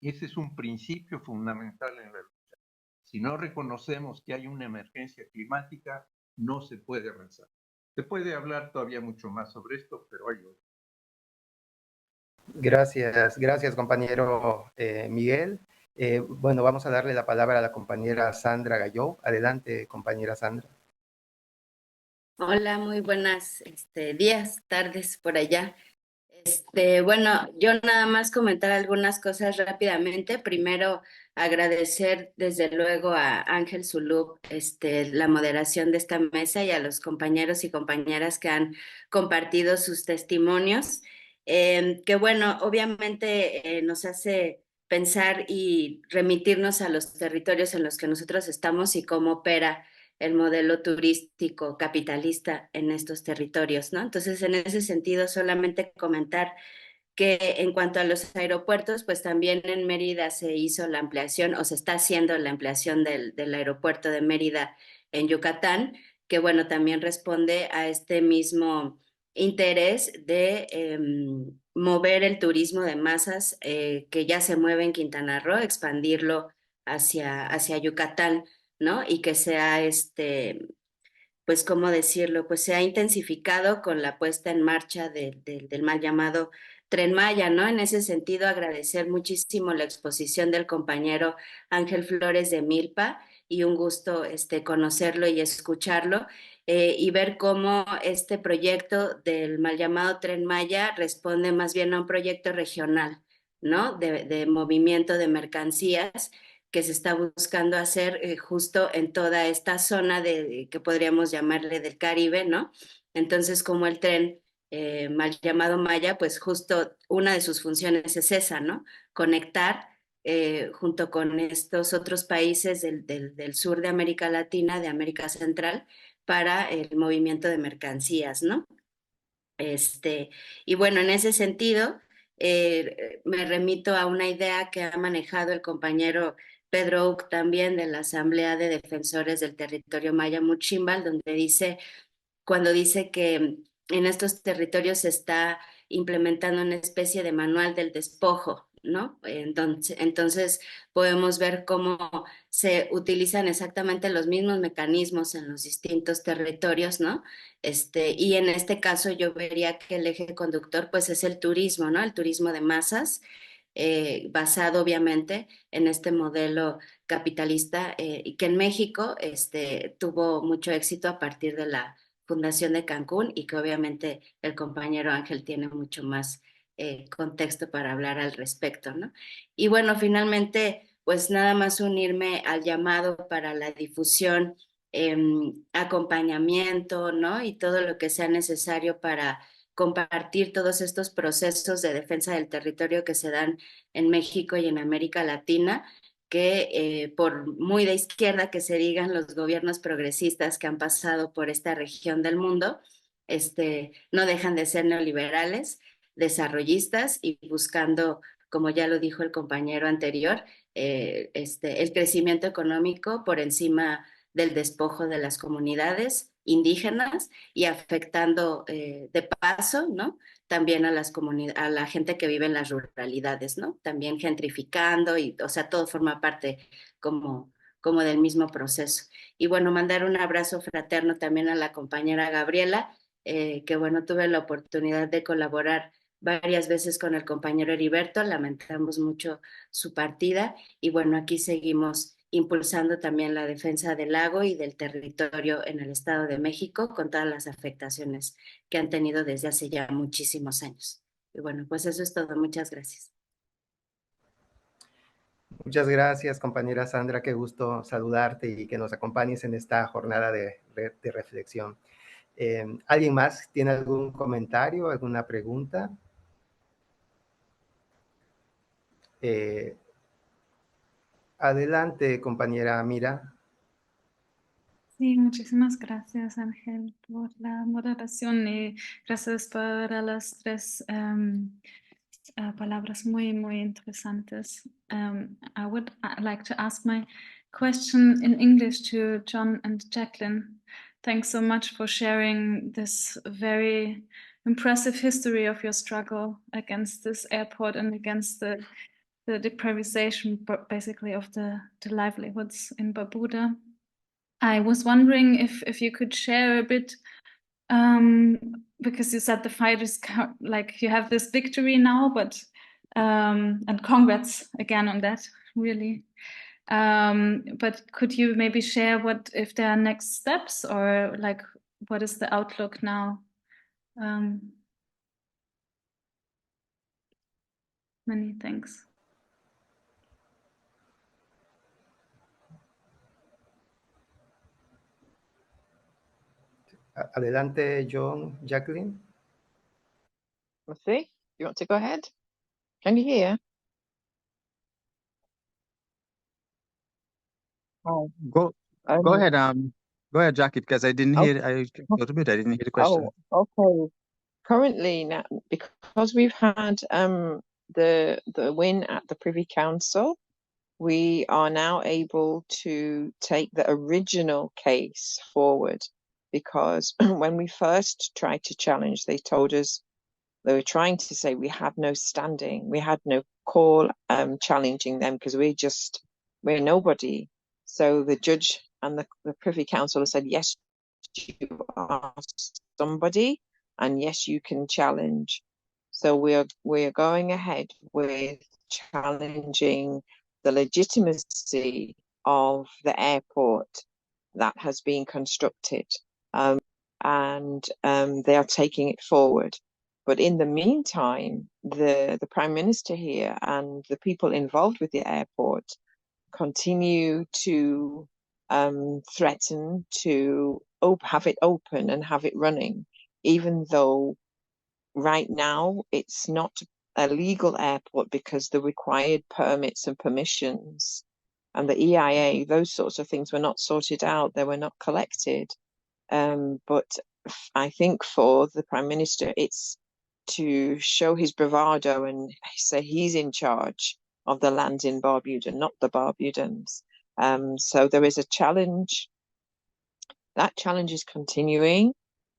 Ese es un principio fundamental en la lucha. Si no reconocemos que hay una emergencia climática, no se puede avanzar. Se puede hablar todavía mucho más sobre esto, pero hay otro. Gracias compañero Miguel. Bueno, vamos a darle la palabra a la compañera Sandra Galló. Adelante, compañera Sandra. Hola, muy buenas días, tardes por allá. Bueno, yo nada más comentar algunas cosas rápidamente. Primero, agradecer desde luego a Ángel Zulú la moderación de esta mesa y a los compañeros y compañeras que han compartido sus testimonios, que bueno, obviamente nos hace pensar y remitirnos a los territorios en los que nosotros estamos y cómo opera el modelo turístico capitalista en estos territorios, ¿no? Entonces, en ese sentido, solamente comentar que en cuanto a los aeropuertos, pues también en Mérida se hizo la ampliación o se está haciendo la ampliación del aeropuerto de Mérida en Yucatán, que bueno, también responde a este mismo interés de mover el turismo de masas que ya se mueve en Quintana Roo, expandirlo hacia Yucatán, ¿no? Y que sea pues, ¿cómo decirlo? Pues se ha intensificado con la puesta en marcha del mal llamado Tren Maya, ¿no? En ese sentido, agradecer muchísimo la exposición del compañero Ángel Flores de Milpa y un gusto conocerlo y escucharlo y ver cómo este proyecto del mal llamado Tren Maya responde más bien a un proyecto regional, ¿no? De movimiento de mercancías que se está buscando hacer justo en toda esta zona que podríamos llamarle del Caribe, ¿no? Entonces, como el tren mal llamado Maya, pues justo una de sus funciones es esa, ¿no? Conectar junto con estos otros países del sur de América Latina, de América Central, para el movimiento de mercancías, ¿no? Y bueno, en ese sentido, me remito a una idea que ha manejado el compañero Pedro Uc también de la Asamblea de Defensores del Territorio Maya Muchimbal, cuando dice que en estos territorios se está implementando una especie de manual del despojo, ¿no? Entonces podemos ver cómo se utilizan exactamente los mismos mecanismos en los distintos territorios, ¿no? Y en este caso yo vería que el eje conductor pues es el turismo, ¿no? El turismo de masas, basado obviamente en este modelo capitalista y que en México tuvo mucho éxito a partir de la Fundación de Cancún y que obviamente el compañero Ángel tiene mucho más contexto para hablar al respecto, ¿no? Y bueno, finalmente, pues nada más unirme al llamado para la difusión, acompañamiento, ¿no? Y todo lo que sea necesario para compartir todos estos procesos de defensa del territorio que se dan en México y en América Latina, que por muy de izquierda que se digan los gobiernos progresistas que han pasado por esta región del mundo, no dejan de ser neoliberales, desarrollistas y buscando, como ya lo dijo el compañero anterior, el crecimiento económico por encima del despojo de las comunidades indígenas y afectando de paso, ¿no? También a a la gente que vive en las ruralidades, ¿no? También gentrificando y, o sea, todo forma parte como del mismo proceso. Y bueno, mandar un abrazo fraterno también a la compañera Gabriela, que bueno, tuve la oportunidad de colaborar varias veces con el compañero Heriberto, lamentamos mucho su partida y bueno, aquí seguimos impulsando también la defensa del lago y del territorio en el Estado de México con todas las afectaciones que han tenido desde hace ya muchísimos años. Y bueno, pues eso es todo. Muchas gracias. Muchas gracias, compañera Sandra. Qué gusto saludarte y que nos acompañes en esta jornada de reflexión. ¿Alguien más tiene algún comentario, alguna pregunta? Adelante, compañera Mira. Sí, muchísimas gracias, Ángel, por la moderación y gracias para las tres palabras muy, muy interesantes. I would like to ask my question in English to John and Jacqueline. Thanks so much for sharing this very impressive history of your struggle against this airport and against the deprivation, basically, of the livelihoods in Barbuda. I was wondering if you could share a bit, because you said the fight is like you have this victory now, but and congrats again on that, really. But could you maybe share what if there are next steps or like what is the outlook now? Many thanks. Adelante, John, Jacqueline. See, you want to go ahead? Can you hear? Oh, go ahead. Go ahead, Jackie, because I didn't hear. I didn't hear the question. Oh, okay. Currently now, because we've had the win at the Privy Council, we are now able to take the original case forward because when we first tried to challenge, they told us they were trying to say we had no standing, we had no call challenging them because we're nobody. So the judge and the Privy Council said, yes, you are somebody, and yes, you can challenge. So we're going ahead with challenging the legitimacy of the airport that has been constructed, and they are taking it forward. But in the meantime, the Prime Minister here and the people involved with the airport continue to threaten to have it open and have it running, even though right now it's not a legal airport because the required permits and permissions and the EIA, those sorts of things were not sorted out, they were not collected. But I think for the Prime Minister, it's to show his bravado and say he's in charge of the land in Barbuda, not the Barbudans. So there is a challenge. That challenge is continuing.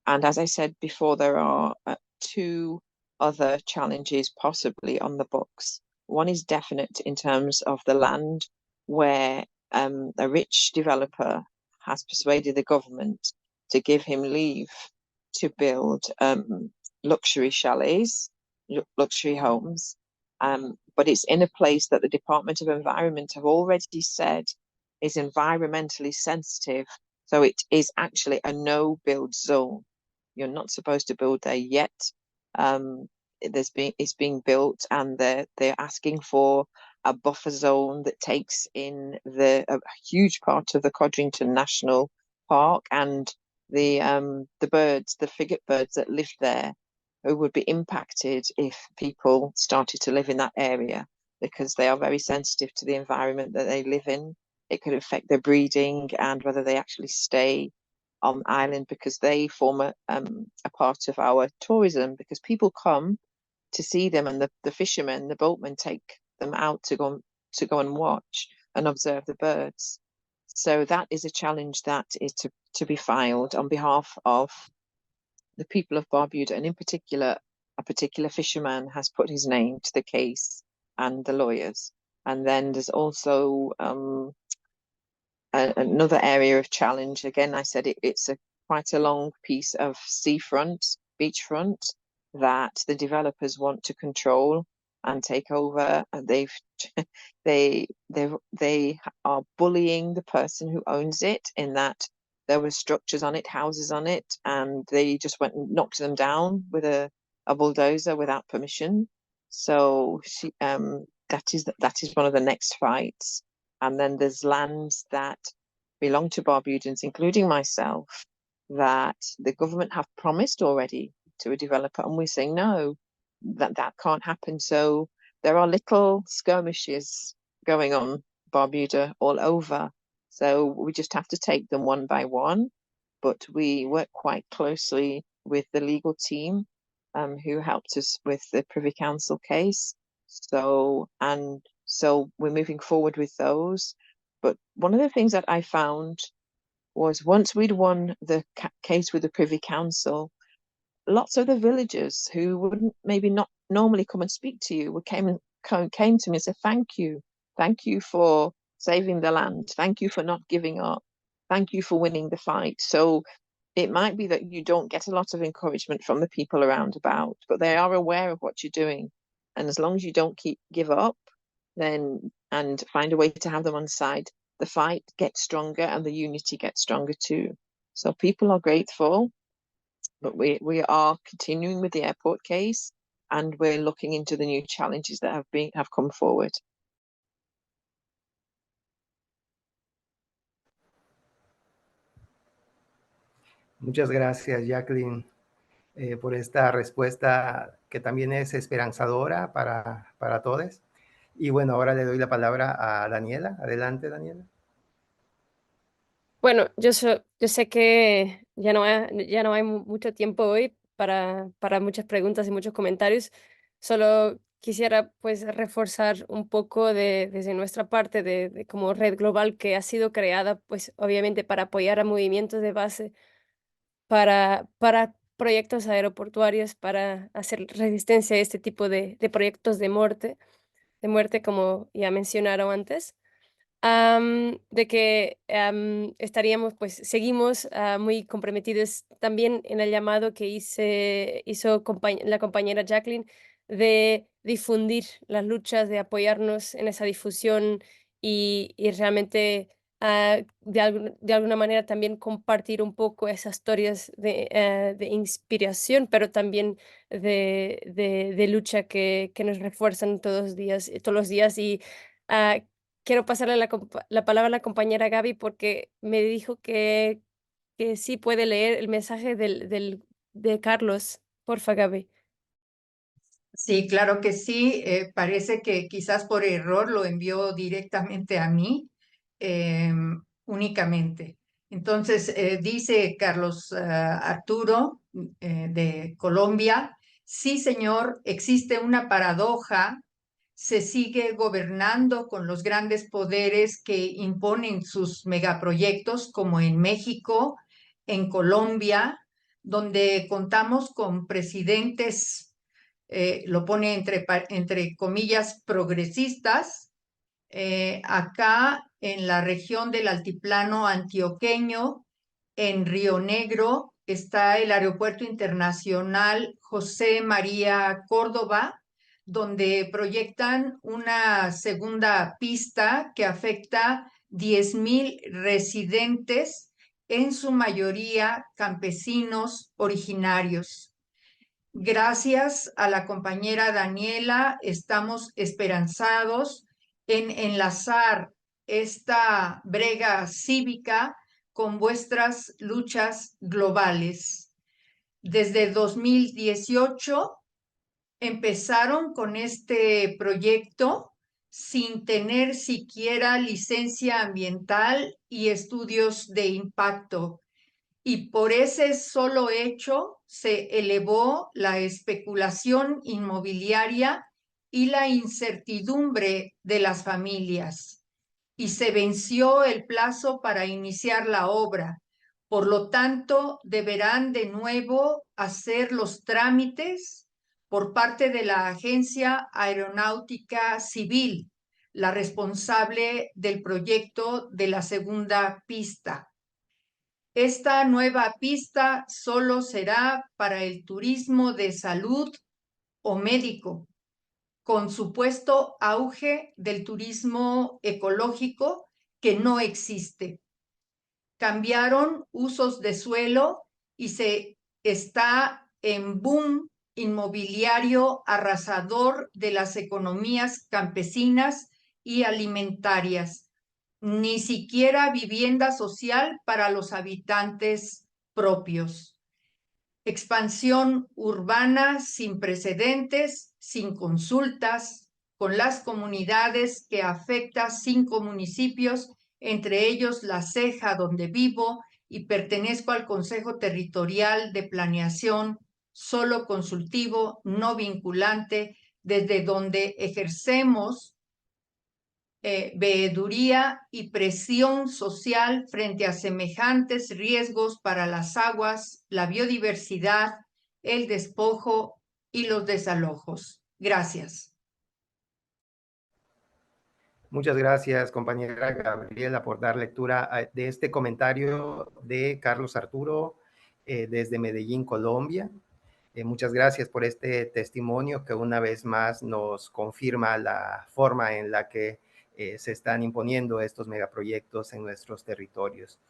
And as I said before, there are two other challenges possibly on the books. One is definite in terms of the land, where a rich developer has persuaded the government to give him leave to build luxury chalets, luxury homes. But it's in a place that the Department of Environment have already said is environmentally sensitive. So it is actually a no-build zone. You're not supposed to build there yet. It's being built, and they're asking for a buffer zone that takes in a huge part of the Codrington National Park and the birds, the frigate birds that live there, who would be impacted if people started to live in that area, because they are very sensitive to the environment that they live in. It could affect their breeding and whether they actually stay on the island, because they form a part of our tourism, because people come to see them, and the fishermen, the boatmen take them out to go and watch and observe the birds. So that is a challenge that is to be filed on behalf of the people of Barbuda, and in particular, a particular fisherman has put his name to the case and the lawyers. And then there's also another area of challenge. Again, I said it's quite a long piece of seafront, beachfront, that the developers want to control and take over. And they are bullying the person who owns it, in that there were structures on it, houses on it, and they just went and knocked them down with a bulldozer without permission. So that is one of the next fights. And then there's lands that belong to Barbudans, including myself, that the government have promised already to a developer, and we're saying no, that can't happen. So there are little skirmishes going on Barbuda all over. So we just have to take them one by one. But we work quite closely with the legal team who helped us with the Privy Council case. So we're moving forward with those. But one of the things that I found was, once we'd won the case with the Privy Council, lots of the villagers who wouldn't maybe not normally come and speak to you came to me and said, thank you for saving the land, thank you for not giving up, thank you for winning the fight. So it might be that you don't get a lot of encouragement from the people around about, but they are aware of what you're doing. And as long as you don't give up, then, and find a way to have them on side, the fight gets stronger and the unity gets stronger too. So people are grateful, but we are continuing with the airport case, and we're looking into the new challenges that have come forward. Muchas gracias, Jacqueline, por esta respuesta que también es esperanzadora para todos. Y bueno, ahora le doy la palabra a Daniela. Adelante, Daniela. Bueno, yo sé que ya no hay mucho tiempo hoy para muchas preguntas y muchos comentarios. Solo quisiera pues reforzar un poco desde nuestra parte de como red global que ha sido creada pues obviamente para apoyar a movimientos de base para proyectos aeroportuarios, para hacer resistencia a este tipo de proyectos de muerte, como ya mencionaron antes. De que estaríamos, pues seguimos muy comprometidos también en el llamado que hizo la compañera Jacqueline de difundir las luchas, de apoyarnos en esa difusión y realmente de alguna manera también compartir un poco esas historias de inspiración, pero también de lucha que nos refuerzan todos los días y ah, quiero pasarle la palabra a la compañera Gaby porque me dijo que sí puede leer el mensaje de Carlos. Porfa, Gaby. Sí, claro que sí. Parece que quizás por error lo envió directamente a mí, únicamente. Entonces, dice Carlos Arturo de Colombia, sí, señor, existe una paradoja, se sigue gobernando con los grandes poderes que imponen sus megaproyectos, como en México, en Colombia, donde contamos con presidentes lo pone entre comillas, progresistas. Acá en la región del altiplano antioqueño, en Río Negro, está el Aeropuerto Internacional José María Córdoba, donde proyectan una segunda pista que afecta 10,000 residentes, en su mayoría campesinos originarios. Gracias a la compañera Daniela, estamos esperanzados en enlazar esta brega cívica con vuestras luchas globales. Desde 2018 empezaron con este proyecto sin tener siquiera licencia ambiental y estudios de impacto. Y por ese solo hecho se elevó la especulación inmobiliaria y la incertidumbre de las familias. Y se venció el plazo para iniciar la obra. Por lo tanto, deberán de nuevo hacer los trámites por parte de la Agencia Aeronáutica Civil, la responsable del proyecto de la segunda pista. Esta nueva pista solo será para el turismo de salud o médico, con supuesto auge del turismo ecológico que no existe. Cambiaron usos de suelo y se está en boom inmobiliario arrasador de las economías campesinas y alimentarias. Ni siquiera vivienda social para los habitantes propios. Expansión urbana sin precedentes, sin consultas, con las comunidades que afecta 5 municipios, entre ellos La Ceja, donde vivo, y pertenezco al Consejo Territorial de Planeación, solo consultivo, no vinculante, desde donde ejercemos veeduría y presión social frente a semejantes riesgos para las aguas, la biodiversidad, el despojo y los desalojos. Gracias. Muchas gracias, compañera Gabriela, por dar lectura de este comentario de Carlos Arturo desde Medellín, Colombia. Muchas gracias por este testimonio que una vez más nos confirma la forma en la que se están imponiendo estos megaproyectos en nuestros territorios.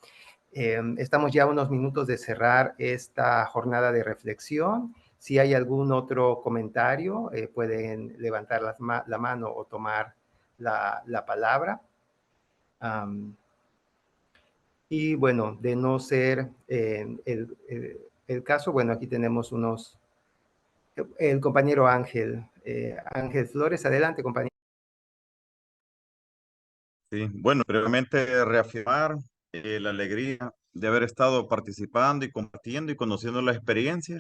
Estamos ya a unos minutos de cerrar esta jornada de reflexión. Si hay algún otro comentario, pueden levantar la mano o tomar la palabra. Y bueno, de no ser el caso, bueno, aquí tenemos el compañero Ángel Flores. Adelante, compañero. Sí, bueno, brevemente reafirmar la alegría de haber estado participando y compartiendo y conociendo la experiencia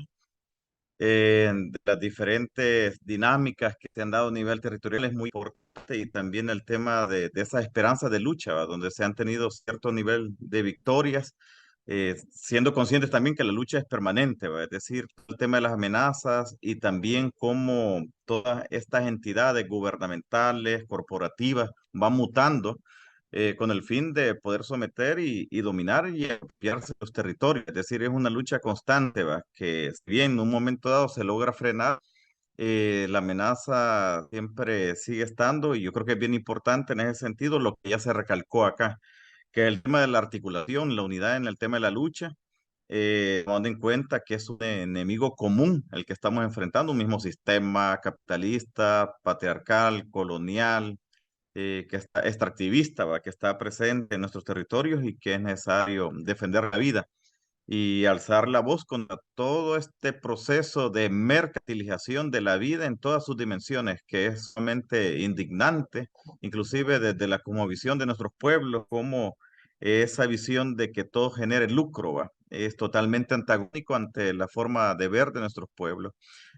de las diferentes dinámicas que se han dado a nivel territorial es muy importante y también el tema de esa esperanza de lucha, ¿va? Donde se han tenido cierto nivel de victorias, siendo conscientes también que la lucha es permanente, ¿va? Es decir, el tema de las amenazas y también cómo todas estas entidades gubernamentales, corporativas, van mutando con el fin de poder someter y dominar y apropiarse de los territorios. Es decir, es una lucha constante, ¿va? Que si bien en un momento dado se logra frenar, la amenaza siempre sigue estando y yo creo que es bien importante en ese sentido lo que ya se recalcó acá, que el tema de la articulación, la unidad en el tema de la lucha, tomando en cuenta que es un enemigo común el que estamos enfrentando, un mismo sistema capitalista, patriarcal, colonial, que está extractivista, ¿va? Que está presente en nuestros territorios y que es necesario defender la vida y alzar la voz contra todo este proceso de mercantilización de la vida en todas sus dimensiones, que es sumamente indignante, inclusive desde la cosmovisión de nuestros pueblos, como esa visión de que todo genere lucro, ¿va? Es totalmente antagónico ante la forma de ver de nuestros pueblos.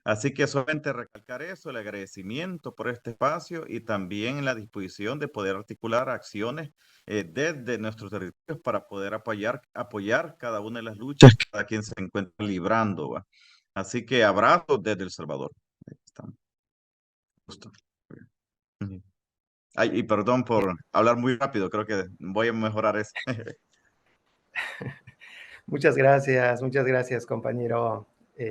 Así que solamente recalcar eso, el agradecimiento por este espacio y también la disposición de poder articular acciones desde nuestros territorios para poder apoyar cada una de las luchas que cada quien se encuentra librando, ¿va? Así que abrazos desde El Salvador. Ahí estamos. Justo. Ujú. Ay, y perdón por hablar muy rápido, creo que voy a mejorar eso. Muchas gracias, compañero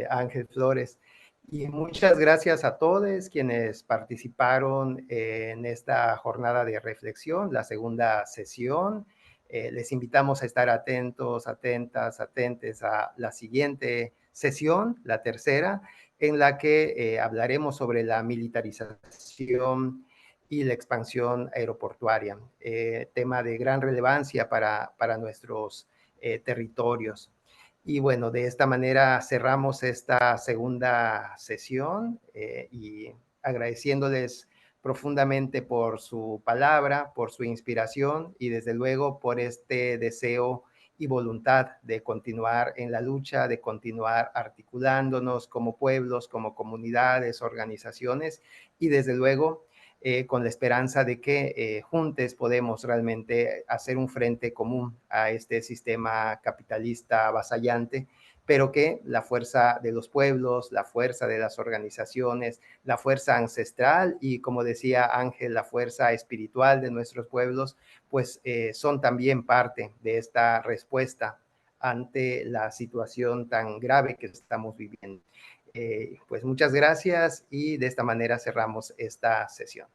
Ángel Flores. Y muchas gracias a todos quienes participaron en esta jornada de reflexión, la segunda sesión. Les invitamos a estar atentos, atentas, atentes a la siguiente sesión, la tercera, en la que hablaremos sobre la militarización y la expansión aeroportuaria, tema de gran relevancia para nuestros territorios. Y bueno, de esta manera cerramos esta segunda sesión y agradeciéndoles profundamente por su palabra, por su inspiración y desde luego por este deseo y voluntad de continuar en la lucha, de continuar articulándonos como pueblos, como comunidades, organizaciones y desde luego con la esperanza de que juntos podemos realmente hacer un frente común a este sistema capitalista avasallante, pero que la fuerza de los pueblos, la fuerza de las organizaciones, la fuerza ancestral y, como decía Ángel, la fuerza espiritual de nuestros pueblos, pues son también parte de esta respuesta ante la situación tan grave que estamos viviendo. Pues muchas gracias y de esta manera cerramos esta sesión.